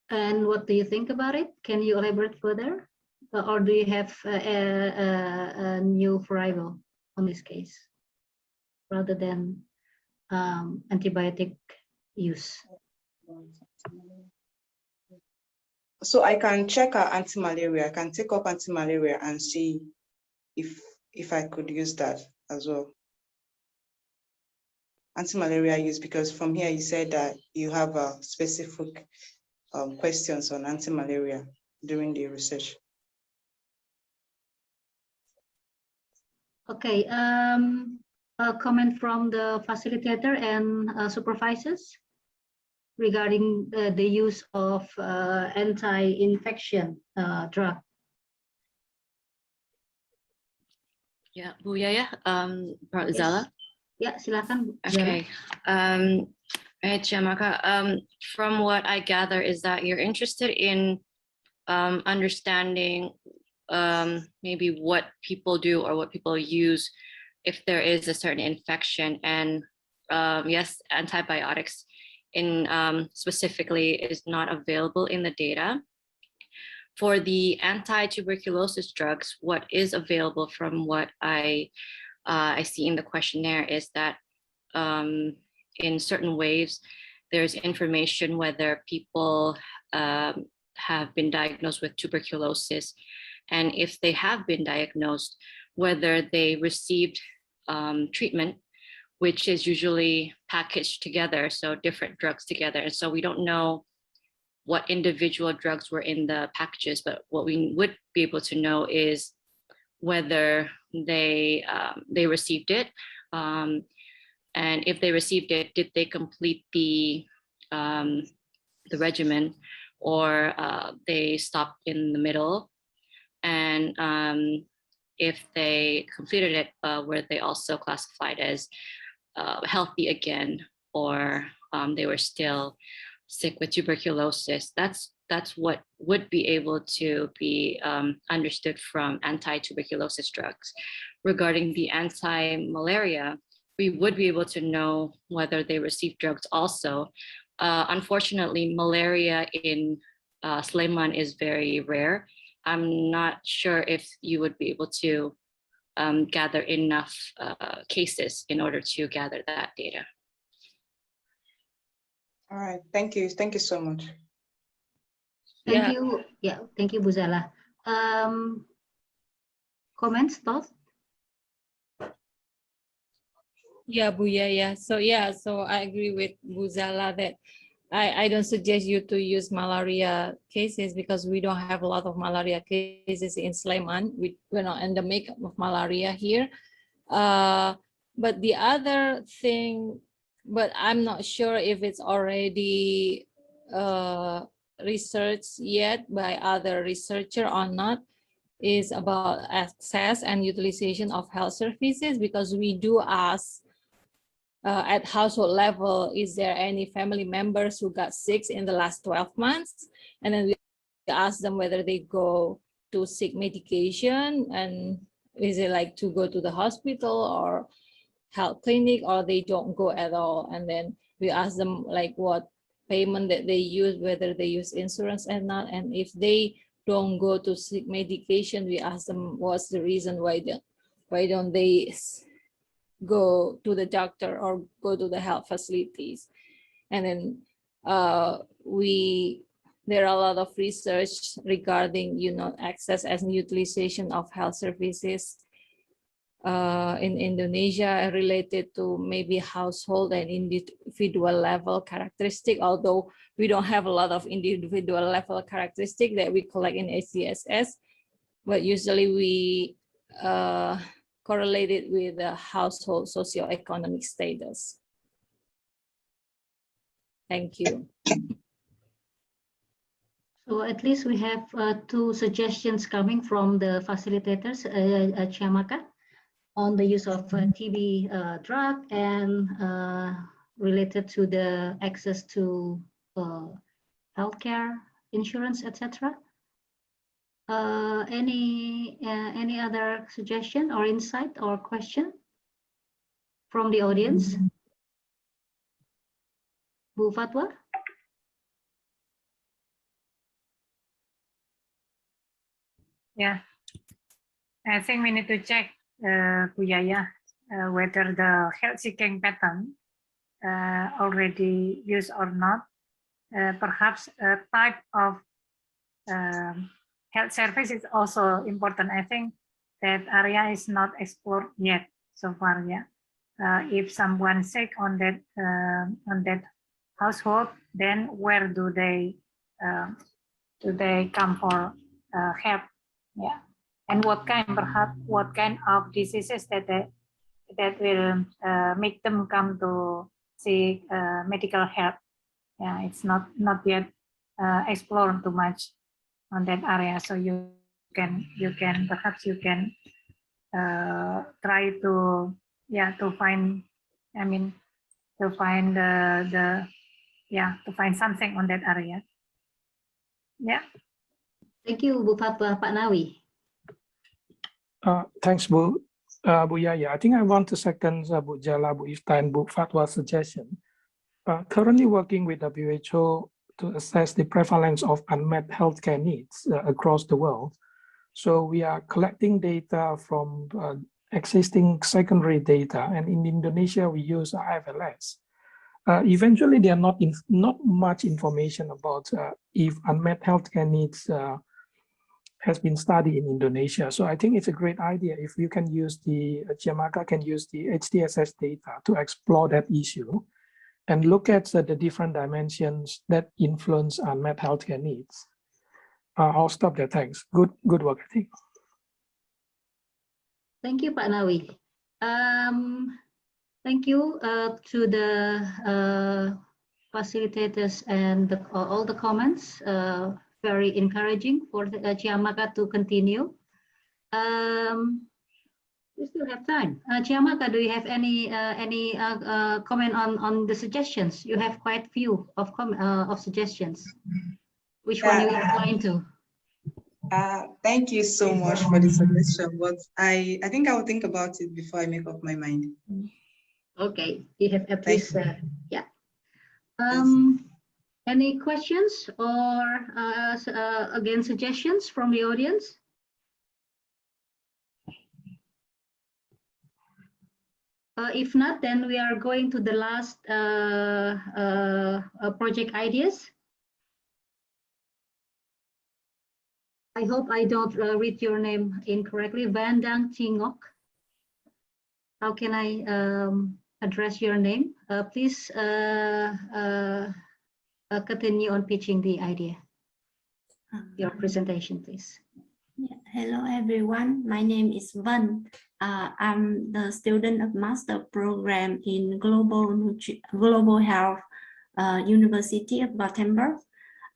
And what do you think about it? Can you elaborate further? Or do you have a new arrival on this case? rather than antibiotic use. So I can check our anti-malaria. I can take up anti-malaria and see if I could use that as well. Anti-malaria use, because from here you said that you have specific questions on anti-malaria during the research. Okay, a comment from the facilitator and supervisors regarding the use of anti-infection drug. Yeah, Bu Yaya, Pak Yes. Zala. Yeah, silakan. Okay. Right, Jamaka. From what I gather is that you're interested in understanding maybe what people do or what people use if there is a certain infection, and yes, antibiotics in specifically is not available in the data. For the anti-tuberculosis drugs, what is available from what I see in the questionnaire is that in certain waves, there's information whether people have been diagnosed with tuberculosis, and if they have been diagnosed, whether they received treatment, which is usually packaged together, so different drugs together. And so we don't know what individual drugs were in the packages, but what we would be able to know is whether they received it, and if they received it, did they complete the regimen, or they stopped in the middle, and if they completed it, were they also classified as healthy again, or they were still sick with tuberculosis. That's what would be able to be understood from anti-tuberculosis drugs. Regarding the anti-malaria, we would be able to know whether they received drugs also. Unfortunately, malaria in Sleman is very rare. I'm not sure if you would be able to gather enough cases in order to gather that data. All right, thank you. Thank you so much. Thank you. Yeah, thank you, Bu Zala. Comments, thoughts? Yeah, Bu Yaya. So I agree with Bu Zala that I don't suggest you to use malaria cases because we don't have a lot of malaria cases in Sleman. We're not endemic of malaria here. But the other thing, but I'm not sure if it's already researched yet by other researcher or not, is about access and utilization of health services, because we do ask at household level, is there any family members who got sick in the last 12 months? And then we ask them whether they go to seek medication, and is it like to go to the hospital or health clinic, or they don't go at all. And then we ask them like what payment that they use, whether they use insurance or not. And if they don't go to seek medication, we ask them what's the reason why don't they go to the doctor or go to the health facilities. And then there are a lot of research regarding access and utilization of health services in Indonesia related to maybe household and individual level characteristic, although we don't have a lot of individual level characteristic that we collect in HDSS, but usually we correlate it with the household socioeconomic status. Thank you. So at least we have two suggestions coming from the facilitators, Chiamaka, on the use of TB drug and related to the access to healthcare, insurance, etc. Any other suggestion or insight or question from the audience? Bu Fatwa? Yeah, I think we need to check, Bu Yaya, whether the health seeking pattern already used or not. Perhaps a type of health service is also important. I think that area is not explored yet so far. Yeah, if someone sick on that household, then where do they come for help? Yeah, and what kind, perhaps what kind of diseases that will make them come to seek medical help. Yeah, it's not yet explored too much on that area. So you can perhaps you can try to find, I mean, to find to find something on that area. Yeah. Thank you, Bu Fatwa. Pak Nawi. Thanks, Bu Yaya. I think I want to second Bu Jala, Bu Ifta, and Bu Fatwa's suggestion. Currently working with WHO to assess the prevalence of unmet healthcare needs across the world. So we are collecting data from existing secondary data, and in Indonesia we use IFLS. Eventually, there are not much information about if unmet healthcare needs has been studied in Indonesia. So I think it's a great idea if you can use the Jamaka can use the HDSS data to explore that issue and look at the different dimensions that influence unmet healthcare needs. I'll stop there. Thanks. Good work, I think. Thank you, Pak Nawi. Thank you to the facilitators and all the comments. Very encouraging for the Chiamaka to continue. We still have time. Chiamaka, do you have any comment on the suggestions? You have quite few of suggestions. Which one you inclined to? Thank you so much for the suggestion, but I think I will think about it before I make up my mind. Okay, you have at least yeah. Any questions or again suggestions from the audience? If not, then we are going to the last project ideas. I hope I don't read your name incorrectly. Vandang Tingok. How can I address your name? Please continue on pitching the idea. Your presentation, please. Yeah. Hello, everyone. My name is Van. I'm the student of master program in global health, University of Gothenburg.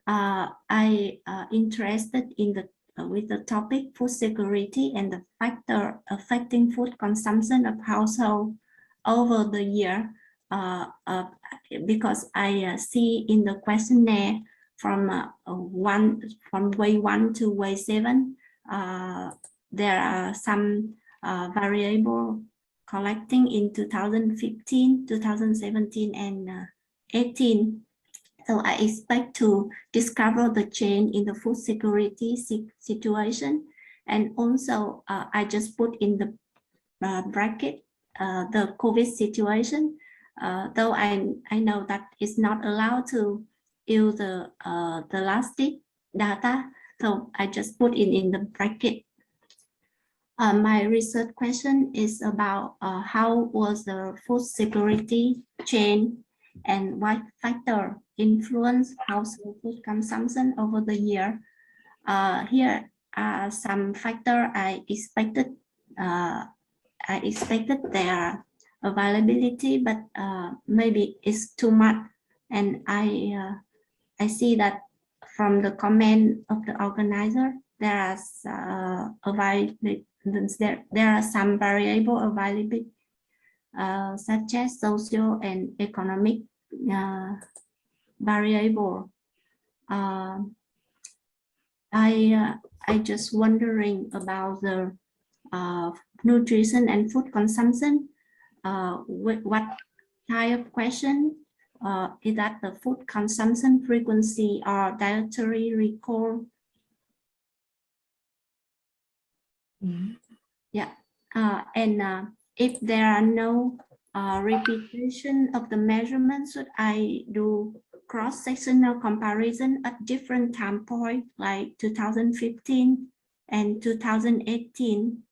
I interested in with the topic food security and the factor affecting food consumption of household over the year. Because I see in the questionnaire from way 1 to way 7, there are some variable collecting in 2015, 2017, and 18. So I expect to discover the change in the food security situation. And also, I just put in the bracket the COVID situation, though I know that it's not allowed to use the last data. So I just put it in the bracket. My research question is about how was the food security chain and what factor influence household food consumption over the year. Here are some factors I expected. I expected their availability, but maybe it's too much. And I see that from the comment of the organizer, there are some variable availability, such as social and economic variable. I just wondering about the nutrition and food consumption. What type of question is that the food consumption frequency or dietary recall? Yeah, and if there are no repetition of the measurement, should I do cross-sectional comparison at different time points, like 2015 and 2018?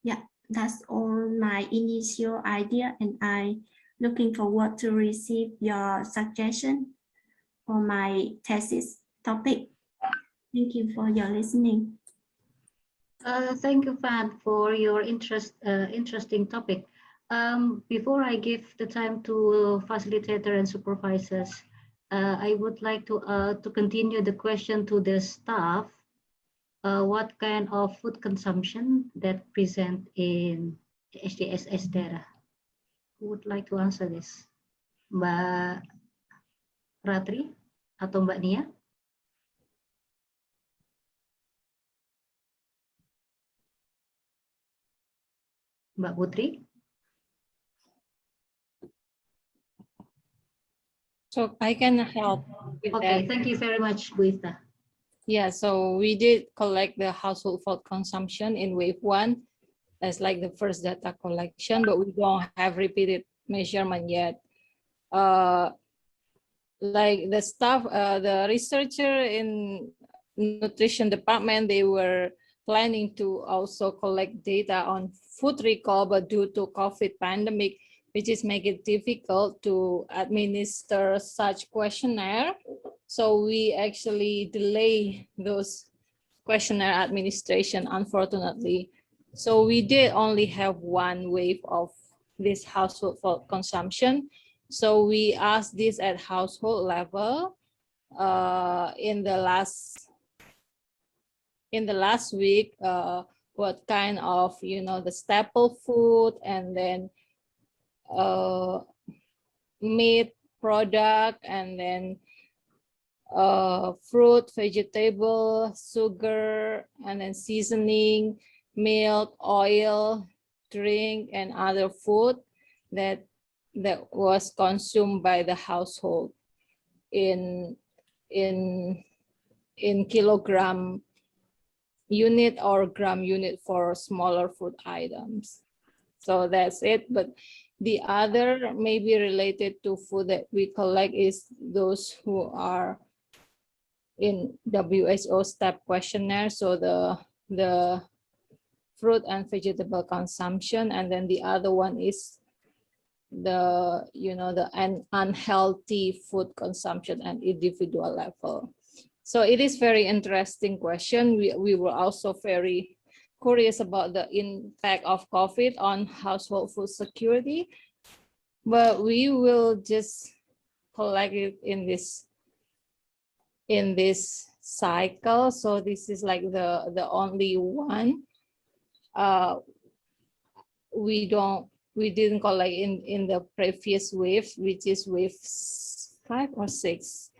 Yeah, that's all my initial idea, and I looking forward to receive your suggestion for my thesis topic. Thank you for your listening. Thank you, Fad, for your interesting topic. Before I give the time to facilitator and supervisors, I would like to continue the question to the staff. What kind of food consumption that present in HDSS data? Who would like to answer this? Mbak Ratri atau Mbak Nia? Mbak Putri? So I can help with Okay, that. thank you very much, Bu Ifta. Yeah, so we did collect the household food consumption in wave 1 as like the first data collection, but we don't have repeated measurement yet. Like the staff, the researcher in nutrition department, they were planning to also collect data on food recall, but due to COVID pandemic, which is make it difficult to administer such questionnaire. So we actually delay those questionnaire administration, unfortunately. So we did only have one wave of this household food consumption. So we asked this at household level in the last week, what kind of, the staple food, and then meat product, and then fruit, vegetable, sugar, and then seasoning, milk, oil, drink, and other food that was consumed by the household in kilogram unit or gram unit for smaller food items. So that's it. But the other maybe related to food that we collect is those who are in WHO STEP questionnaire. So the fruit and vegetable consumption, and then the other one is the unhealthy food consumption at individual level. So it is very interesting question. We were also very curious about the impact of COVID on household food security, but we will just collect it in this cycle. So this is like the only one. We didn't collect in the previous wave, which is wave 5 or 6,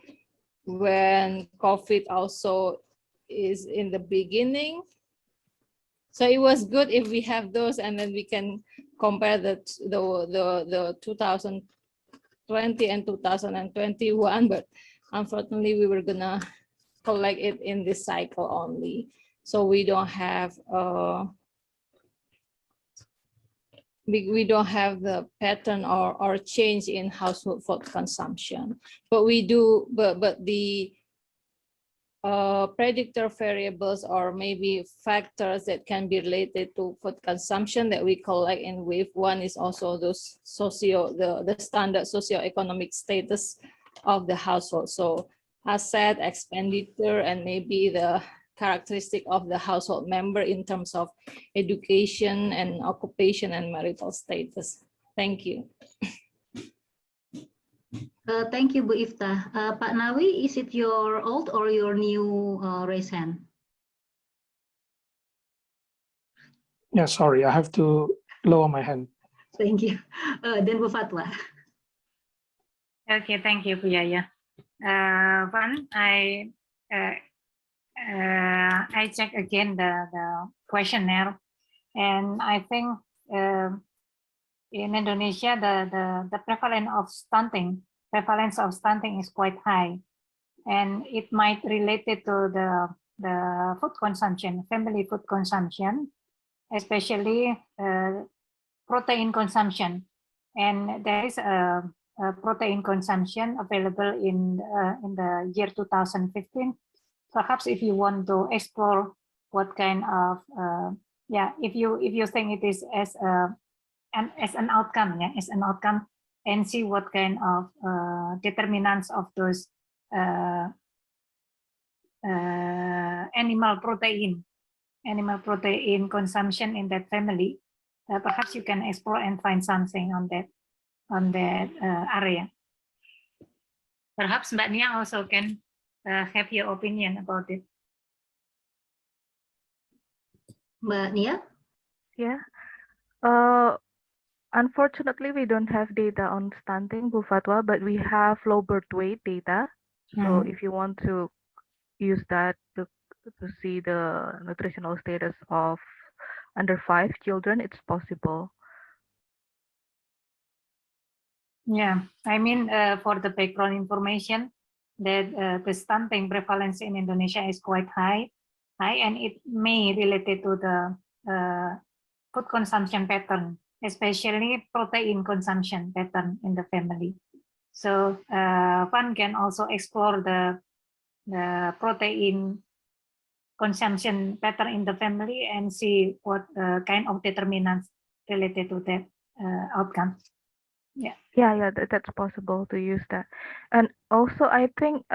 when COVID also is in the beginning. So it was good if we have those, and then we can compare the 2020 and 2021. But unfortunately, we were gonna collect it in this cycle only. So we don't have we don't have the pattern or change in household food consumption, but we do. But the predictor variables or maybe factors that can be related to food consumption that we collect in wave 1 is also those the standard socioeconomic status of the household. So asset, expenditure, and maybe the characteristic of the household member in terms of education and occupation and marital status. Thank you. Thank you, Bu Ifta. Pak Nawi, is it your old or your new raise hand? Yeah, sorry, I have to lower my hand. Thank you. Then Bu Fatwa. Okay, thank you, Bu Yaya. I check again the questionnaire, and I think in Indonesia the prevalence of stunting is quite high, and it might relate to the food consumption, family food consumption, especially protein consumption. And there is a protein consumption available in the year 2015. Perhaps if you want to explore what kind of if you think it is as an outcome, and see what kind of determinants of those animal protein consumption in that family. Perhaps you can explore and find something on that area. Perhaps Mbak Nia also can have your opinion about it. Mbak Nia? Yeah. Unfortunately, we don't have data on stunting, Bu Fatwa, but we have low birth weight data. So if you want to use that to see the nutritional status of under 5 children, it's possible. Yeah, I mean, for the background information, that the stunting prevalence in Indonesia is quite high, and it may related to the food consumption pattern, especially protein consumption pattern in the family. So one can also explore the protein consumption pattern in the family and see what kind of determinants related to that outcome. Yeah, that's possible to use that. And also, I think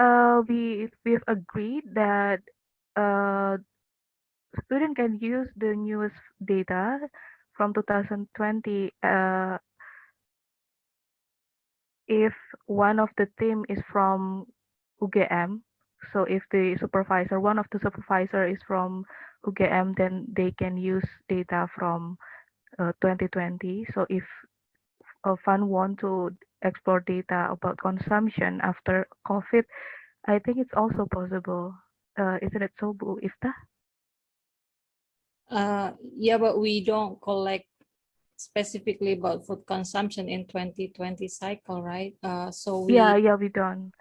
we've agreed that student can use the newest data from 2020 if one of the team is from UGM. So if the supervisor, one of the supervisor is from UGM, then they can use data from 2020. So if a fund want to explore data about consumption after COVID, I think it's also possible. Isn't it so, Bu Iftah? Yeah, but we don't collect specifically about food consumption in 2020 cycle, right? So we we don't.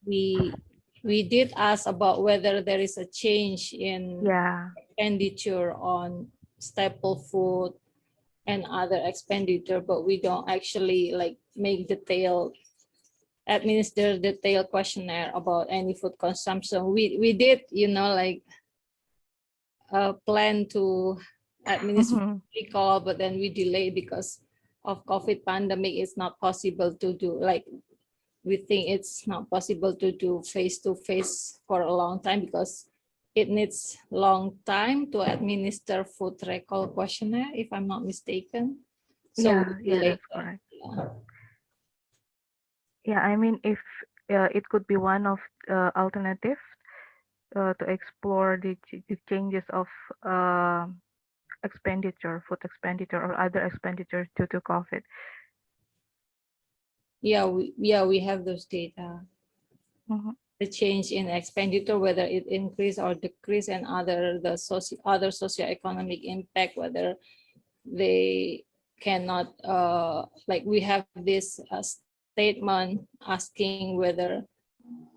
We did ask about whether there is a change in expenditure on staple food and other expenditure, but we don't actually like make administer detailed questionnaire about any food consumption. We did, plan to administer recall, but then we delayed because of COVID pandemic. It's not possible to do, we think it's not possible to do face-to-face for a long time because it needs long time to administer food recall questionnaire, if I'm not mistaken. So that's correct. Yeah, I mean, if it could be one of alternatives to explore the changes of expenditure, food expenditure, or other expenditures due to COVID. Yeah, we have those data. The change in expenditure, whether it increase or decrease, and other socioeconomic impact, whether they cannot we have this statement asking whether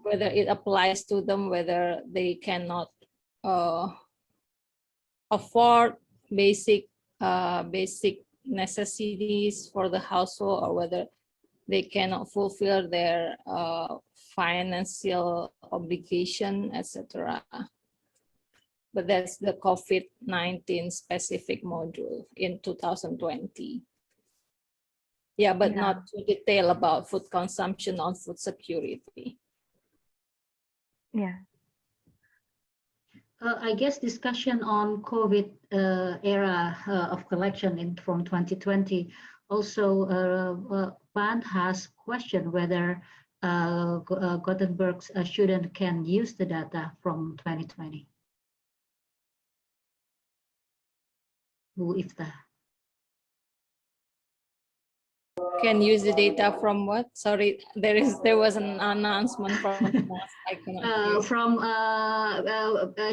it applies to them, whether they cannot afford basic necessities for the household, or whether they cannot fulfill their financial obligation, etc. But that's the COVID-19 specific module in 2020. Yeah, but not to detail about food consumption on food security. Yeah. I guess discussion on COVID era of collection from 2020 also Band has questioned whether Gothenburg's student can use the data from 2020. Bu Iftah. Can use the data from what? Sorry, there was an announcement from I cannot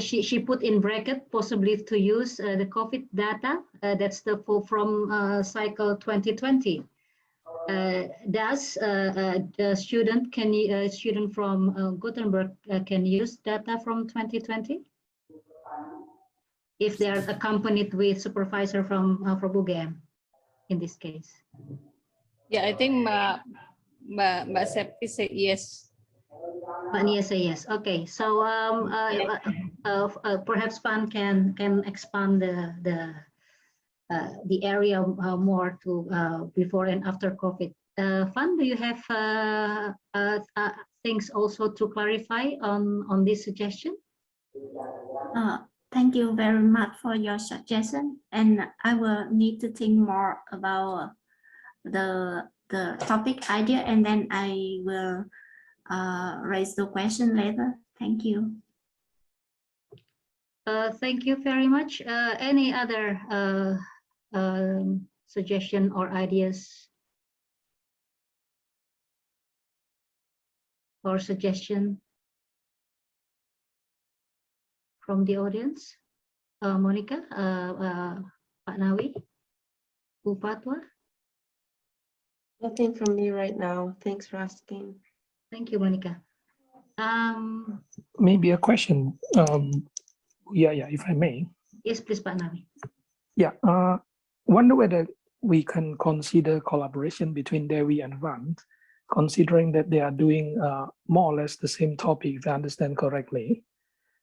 she put in bracket possibly to use the COVID data. That's the from cycle 2020. Does the student from Gothenburg can use data from 2020? if they are accompanied with supervisor from UGM in this case. Yeah, I think Mbak Septi said yes. Yes, yes. Okay, so perhaps Pan can expand the area more to before and after COVID. Fan, do you have things also to clarify on this suggestion? Thank you very much for your suggestion, and I will need to think more about the topic idea, and then I will raise the question later. Thank you. Thank you very much. Any other suggestion or ideas or suggestion from the audience? Monica, Pak Nawi, Bu Fatwa? Nothing from me right now. Thanks for asking. Thank you, Monica. Maybe a question. Yeah, if I may. Yes, please, Pak Nawi. Yeah, wonder whether we can consider collaboration between Dewi and Van, considering that they are doing more or less the same topic, if I understand correctly.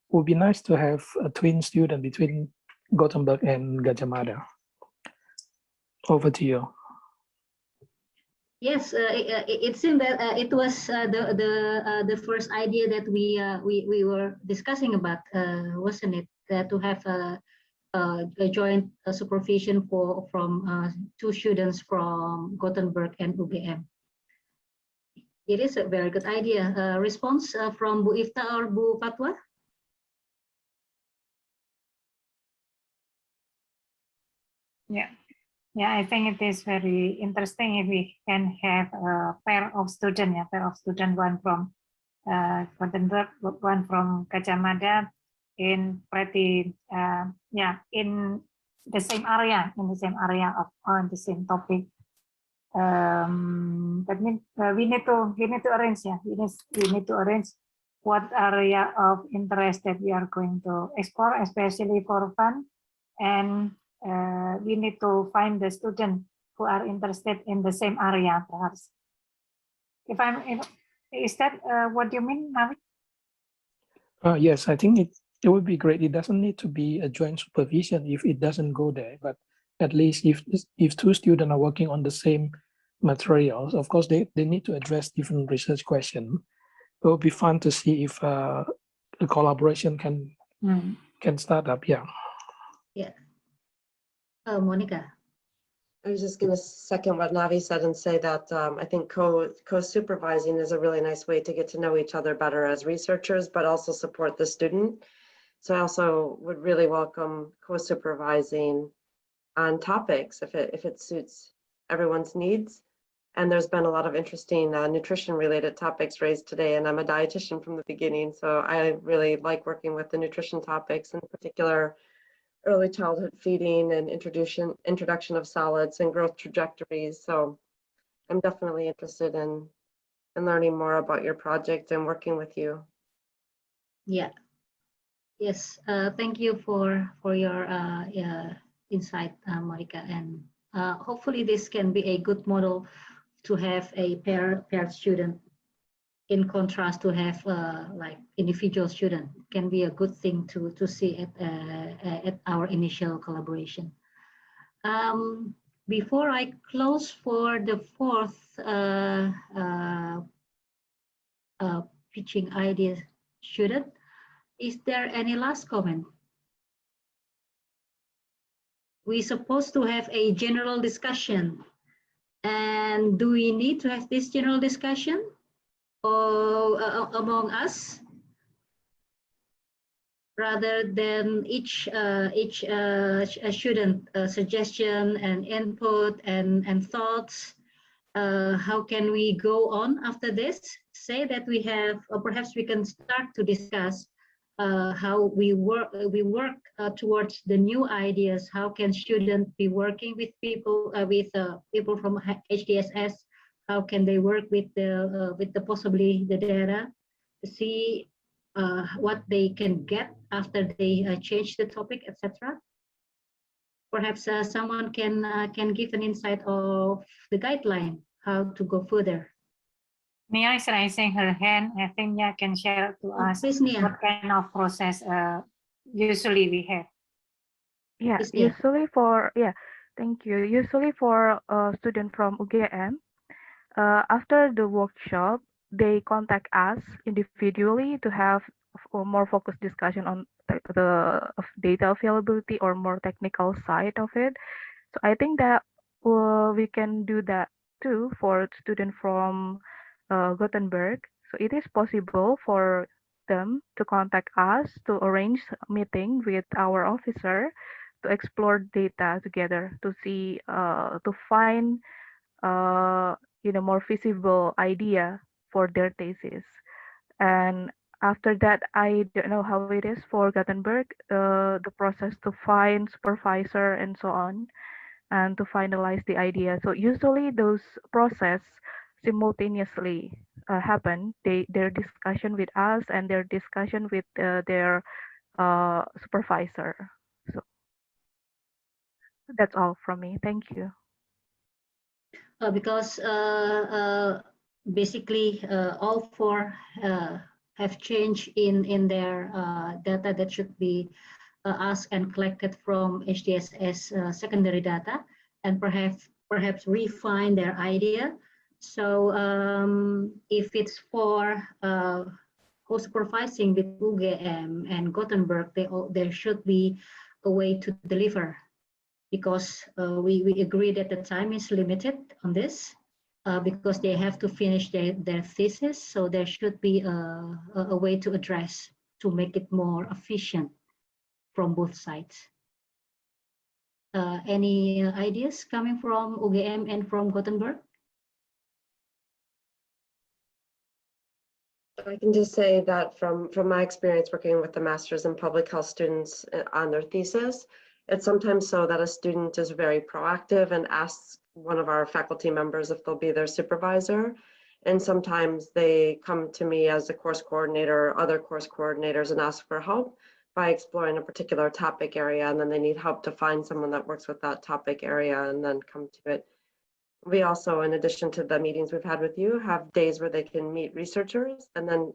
It would be nice to have a twin student between Gothenburg and Gadjah Mada. Over to you. Yes, it seemed that it was the first idea that we were discussing about, wasn't it? To have a joint supervision from two students from Gothenburg and UGM. It is a very good idea. Response from Bu Ifta or Bu Fatwa? Yeah, I think it is very interesting if we can have a pair of students, one from Gothenburg, one from Gadjah Mada, in pretty in the same area, of on the same topic. That means we need to arrange. Yeah, we need to arrange what area of interest that we are going to explore, especially for fun, and we need to find the students who are interested in the same area, perhaps. Is that what you mean, Navi? Yes, I think it would be great. It doesn't need to be a joint supervision if it doesn't go there, but at least if two students are working on the same materials, of course they need to address different research questions. It would be fun to see if a collaboration can start up. Yeah. Yeah. Monica. I was just going to second what Navi said and say that I think co-supervising is a really nice way to get to know each other better as researchers, but also support the student. So I also would really welcome co-supervising on topics if it suits everyone's needs. And there's been a lot of interesting nutrition related topics raised today, and I'm a dietitian from the beginning, so I really like working with the nutrition topics, in particular early childhood feeding and introduction of solids and growth trajectories. So I'm definitely interested in learning more about your project and working with you. Yeah. Yes. Thank you for your insight, Monica, and hopefully this can be a good model to have a paired student, in contrast to have like individual student. Can be a good thing to see at our initial collaboration. Before I close for the fourth pitching idea student, is there any last comment? We're supposed to have a general discussion, and do we need to have this general discussion or among us, rather than each student suggestion and input and thoughts? How can we go on after this? Say that we have, or perhaps we can start to discuss how we work towards the new ideas. How can students be working with people people from HDSS? How can they work with the possibly the data to see what they can get after they change the topic, etc. Perhaps someone can give an insight of the guideline, how to go further. Nia is raising her hand. I think Nia can share to us please, Nia. what kind of process usually we have. Yeah, Please, Nia. usually for, yeah, thank you. Usually for a student from UGM, after the workshop, they contact us individually to have a more focused discussion on the data availability or more technical side of it. So I think that we can do that too for students from Gothenburg. So it is possible for them to contact us to arrange a meeting with our officer to explore data together to see to find more feasible idea for their thesis. And after that, I don't know how it is for Gothenburg, the process to find supervisor and so on, and to finalize the idea. So usually those process simultaneously happen. Their discussion with us and their discussion with their supervisor. So that's all from me. Thank you. Because basically all four have changed in their data that should be asked and collected from HDSS secondary data, and perhaps refine their idea. So if it's for co-supervising with UGM and Gothenburg, there should be a way to deliver, because we agree that the time is limited on this, because they have to finish their thesis. So there should be a way to address, to make it more efficient from both sides. Any ideas coming from UGM and from Gothenburg? I can just say that from my experience working with the Masters in Public Health students on their thesis, it's sometimes so that a student is very proactive and asks one of our faculty members if they'll be their supervisor. And sometimes they come to me as a course coordinator or other course coordinators and ask for help by exploring a particular topic area, and then they need help to find someone that works with that topic area and then come to it. We also, in addition to the meetings we've had with you, have days where they can meet researchers and then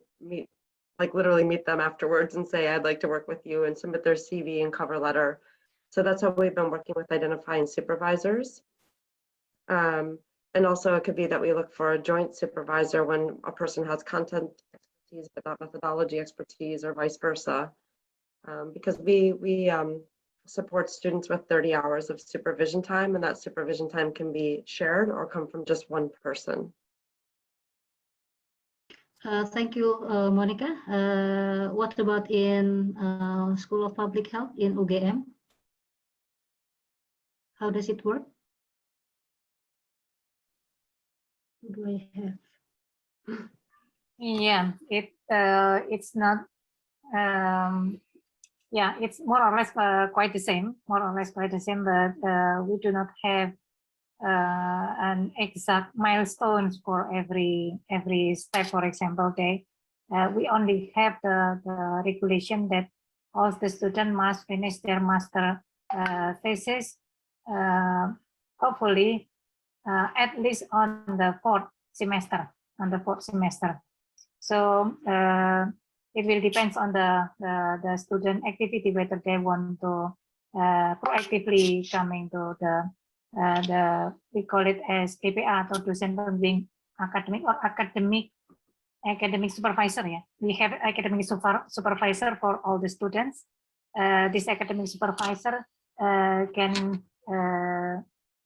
literally meet them afterwards and say, I'd like to work with you, and submit their CV and cover letter. So that's how we've been working with identifying supervisors. And also it could be that we look for a joint supervisor when a person has content expertise but not methodology expertise, or vice versa. Because we support students with 30 hours of supervision time, and that supervision time can be shared or come from just one person. Thank you, Monica. What about in School of Public Health in UGM? How does it work? What do I have? Yeah, it's not. Yeah, it's more or less quite the same. More or less quite the same, but we do not have an exact milestones for every step. For example, we only have the regulation that all the students must finish their master thesis, hopefully at least on the fourth semester. So it will depend on the student activity, whether they want to proactively coming to the we call it as KPA atau dosen pembimbing academic or academic supervisor. Yeah, we have academic supervisor for all the students. This academic supervisor can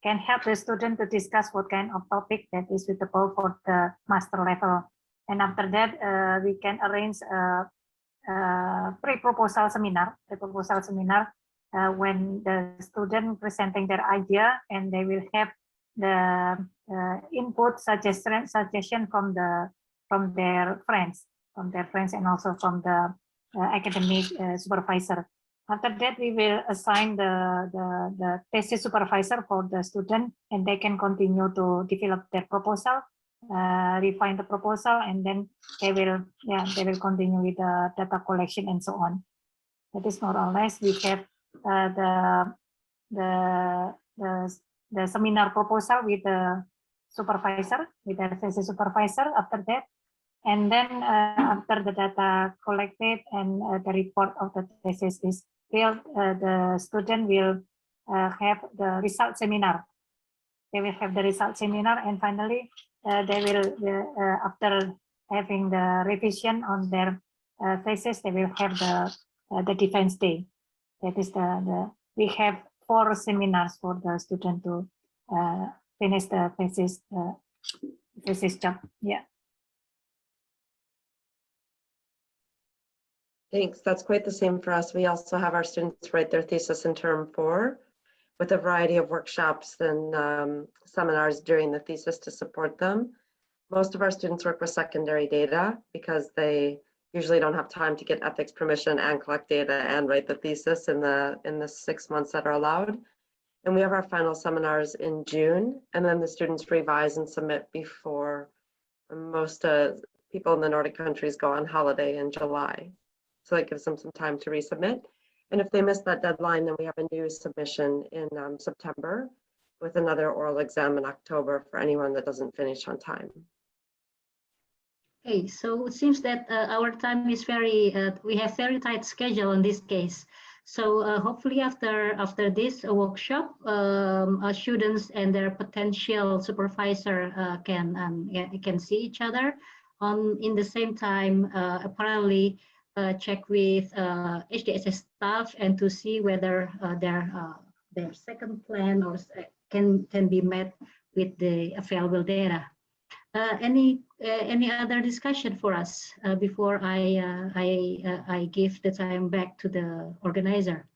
help the student to discuss what kind of topic that is suitable for the master level. And after that, we can arrange a pre-proposal seminar. When the student presenting their idea, and they will have the input suggestion from their friends, and also from the academic supervisor. After that, we will assign the thesis supervisor for the student, and they can continue to develop their proposal. refine the proposal, and then they will continue with the data collection and so on. That is more or less. We have the seminar proposal with the supervisor, with the thesis supervisor after that. And then after the data collected and the report of the thesis is filled, the student will have the result seminar. They will have the result seminar, and finally they will, after having the revision on their thesis, they will have the defense day. That is we have 4 seminars for the student to finish the thesis job. Yeah. Thanks. That's quite the same for us. We also have our students write their thesis in term 4 with a variety of workshops and seminars during the thesis to support them. Most of our students work with secondary data because they usually don't have time to get ethics permission and collect data and write the thesis in the 6 months that are allowed. And we have our final seminars in June, and then the students revise and submit before most people in the Nordic countries go on holiday in July. So that gives them some time to resubmit. And if they miss that deadline, then we have a new submission in September with another oral exam in October for anyone that doesn't finish on time. Okay, so it seems that our time is we have very tight schedule in this case. So hopefully after this workshop, our students and their potential supervisor can see each other. In the same time, apparently check with HDSS staff and to see whether their second plan or can be met with the available data. Any other discussion for us before I give the time back to the organizer?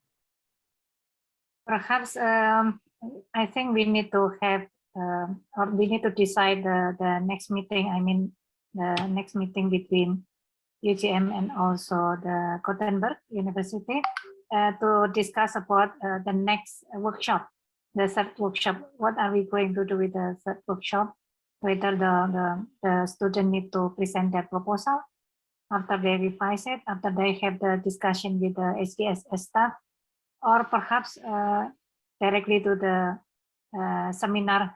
Perhaps I think we need to have or we need to decide the next meeting. I mean the next meeting between UGM and also the Gothenburg University to discuss about the next workshop, the third workshop. What are we going to do with the third workshop? Whether the student need to present their proposal after they revise it, after they have the discussion with the HDSS staff, or perhaps directly to the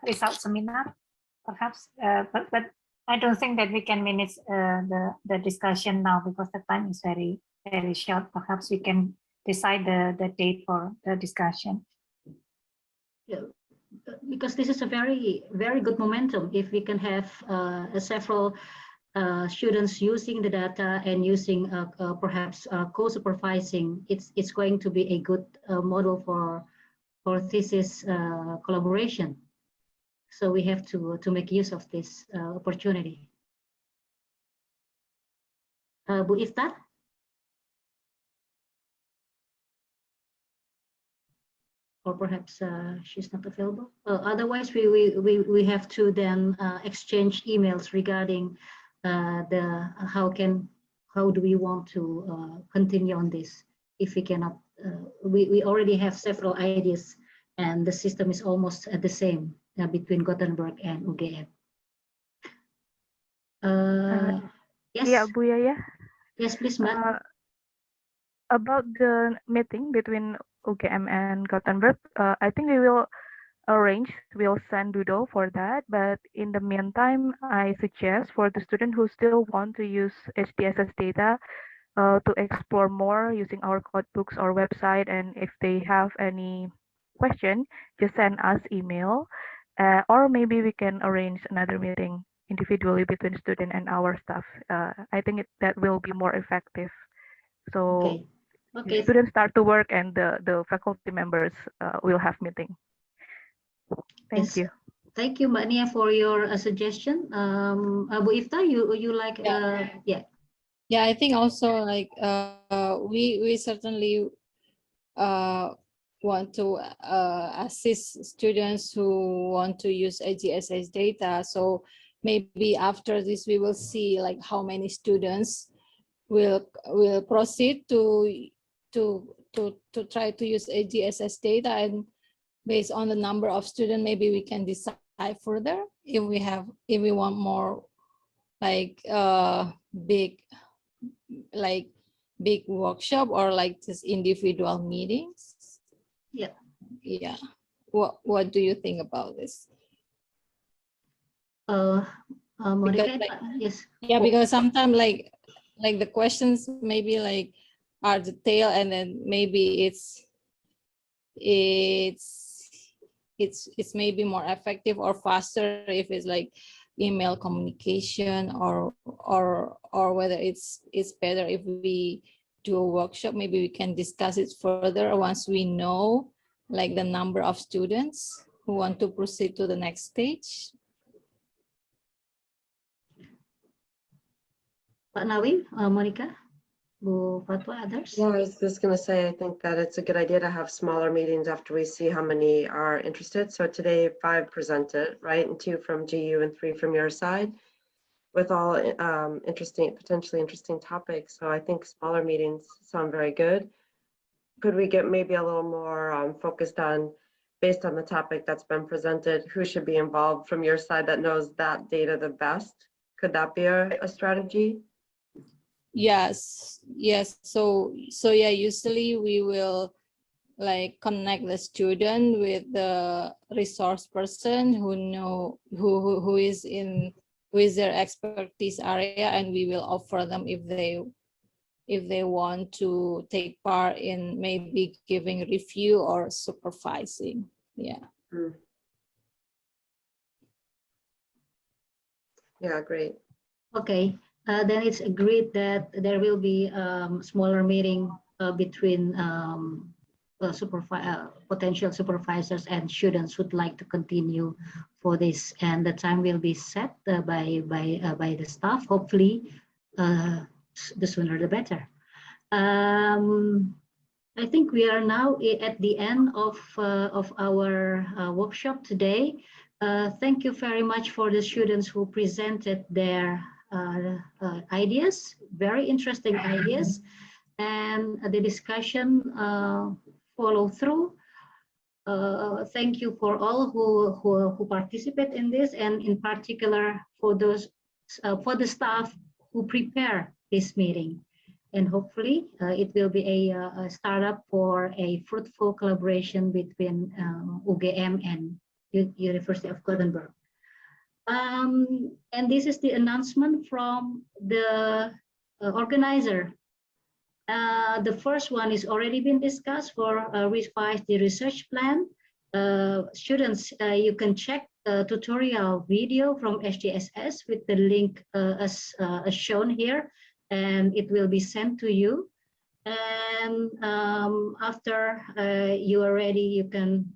result seminar, perhaps. But I don't think that we can manage the discussion now because the time is very, very short. Perhaps we can decide the date for the discussion. Yeah. Because this is a very, very good momentum. If we can have several students using the data and using perhaps co-supervising, it's going to be a good model for thesis collaboration. So we have to make use of this opportunity. Bu Iftar? Or perhaps she's not available. Otherwise, we have to then exchange emails regarding how do we want to continue on this. If we cannot, we already have several ideas, and the system is almost the same between Gothenburg and UGM. Yes. Yeah, Bu Yaya. Yes, please, Mbak. About the meeting between UGM and Gothenburg, I think we'll send doodle for that. But in the meantime, I suggest for the student who still want to use HDSS data to explore more using our codebooks or website. And if they have any question, just send us email, or maybe we can arrange another meeting individually between student and our staff. I think that will be more effective. So okay. Students start to work and the faculty members will have meeting. Thank you. Thank you, Mbak Nia, for your suggestion. Bu Ifta, you like Yeah, I think also like we certainly want to assist students who want to use HDSS data. So maybe after this we will see like how many students will proceed to try to use HDSS data, and based on the number of students, maybe we can decide dive further if we want more like big workshop or like just individual meetings? Yeah. What do you think about this? Monica, yes. Yeah, because sometimes like the questions maybe like are detailed, and then maybe it's maybe more effective or faster if it's like email communication, or whether it's better if we do a workshop. Maybe we can discuss it further once we know like the number of students who want to proceed to the next stage. Pak Nawi, Monica, Bu Fatwa, others? Yeah, I was just going to say, I think that it's a good idea to have smaller meetings after we see how many are interested. So today 5 presented, right? And 2 from GU and 3 from your side, with all potentially interesting topics. So I think smaller meetings sound very good. Could we get maybe a little more focused on, based on the topic that's been presented, who should be involved from your side that knows that data the best? Could that be a strategy? Yes. So yeah, usually we will like connect the student with the resource person who know who is their expertise area, and we will offer them if they want to take part in maybe giving review or supervising. Yeah. Yeah, great. Okay. Then it's agreed that there will be smaller meeting between potential supervisors and students who'd like to continue for this, and the time will be set by the staff. Hopefully, the sooner the better. I think we are now at the end of our workshop today. Thank you very much for the students who presented their ideas, very interesting ideas, and the discussion follow through. Thank you for all who participate in this, and in particular for those for the staff who prepare this meeting. And hopefully it will be a startup for a fruitful collaboration between UGM and University of Gothenburg. And this is the announcement from the organizer. The first one is already been discussed for revise the research plan. Students, you can check the tutorial video from HDSS with the link as shown here, and it will be sent to you. And after you are ready, you can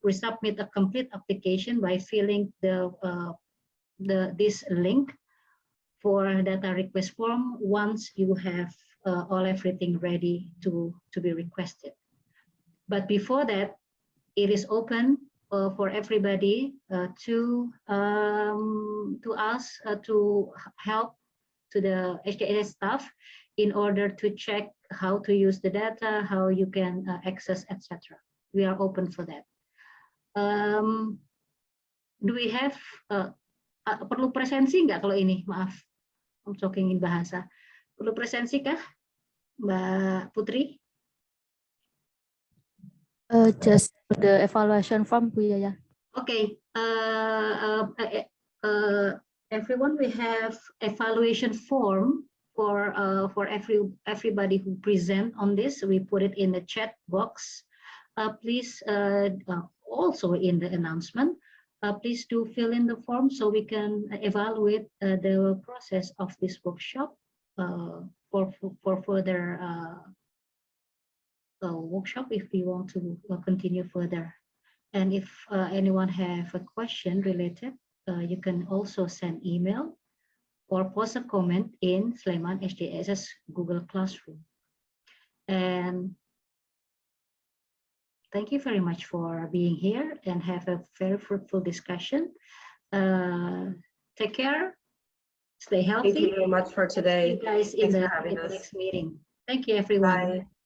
resubmit a complete application by filling this link for data request form once you have everything ready to be requested. But before that, it is open for everybody to ask to help to the HDSS staff in order to check how to use the data, how you can access, etc. We are open for that. Do we have perlu presensi nggak kalau ini? Maaf, I'm talking in bahasa. Perlu presensi kah, Mbak Putri? Just the evaluation form, Bu Yaya. Okay. Everyone, we have evaluation form for everybody who present on this. We put it in the chat box. Please also in the announcement. Please do fill in the form so we can evaluate the process of this workshop for further workshop if we want to continue further. And if anyone have a question related, you can also send email or post a comment in Sleman HDSS Google Classroom. And thank you very much for being here and have a very fruitful discussion. Take care, stay healthy. Thank you very much for today. See you guys in the next meeting. Thank you, everyone. Bye.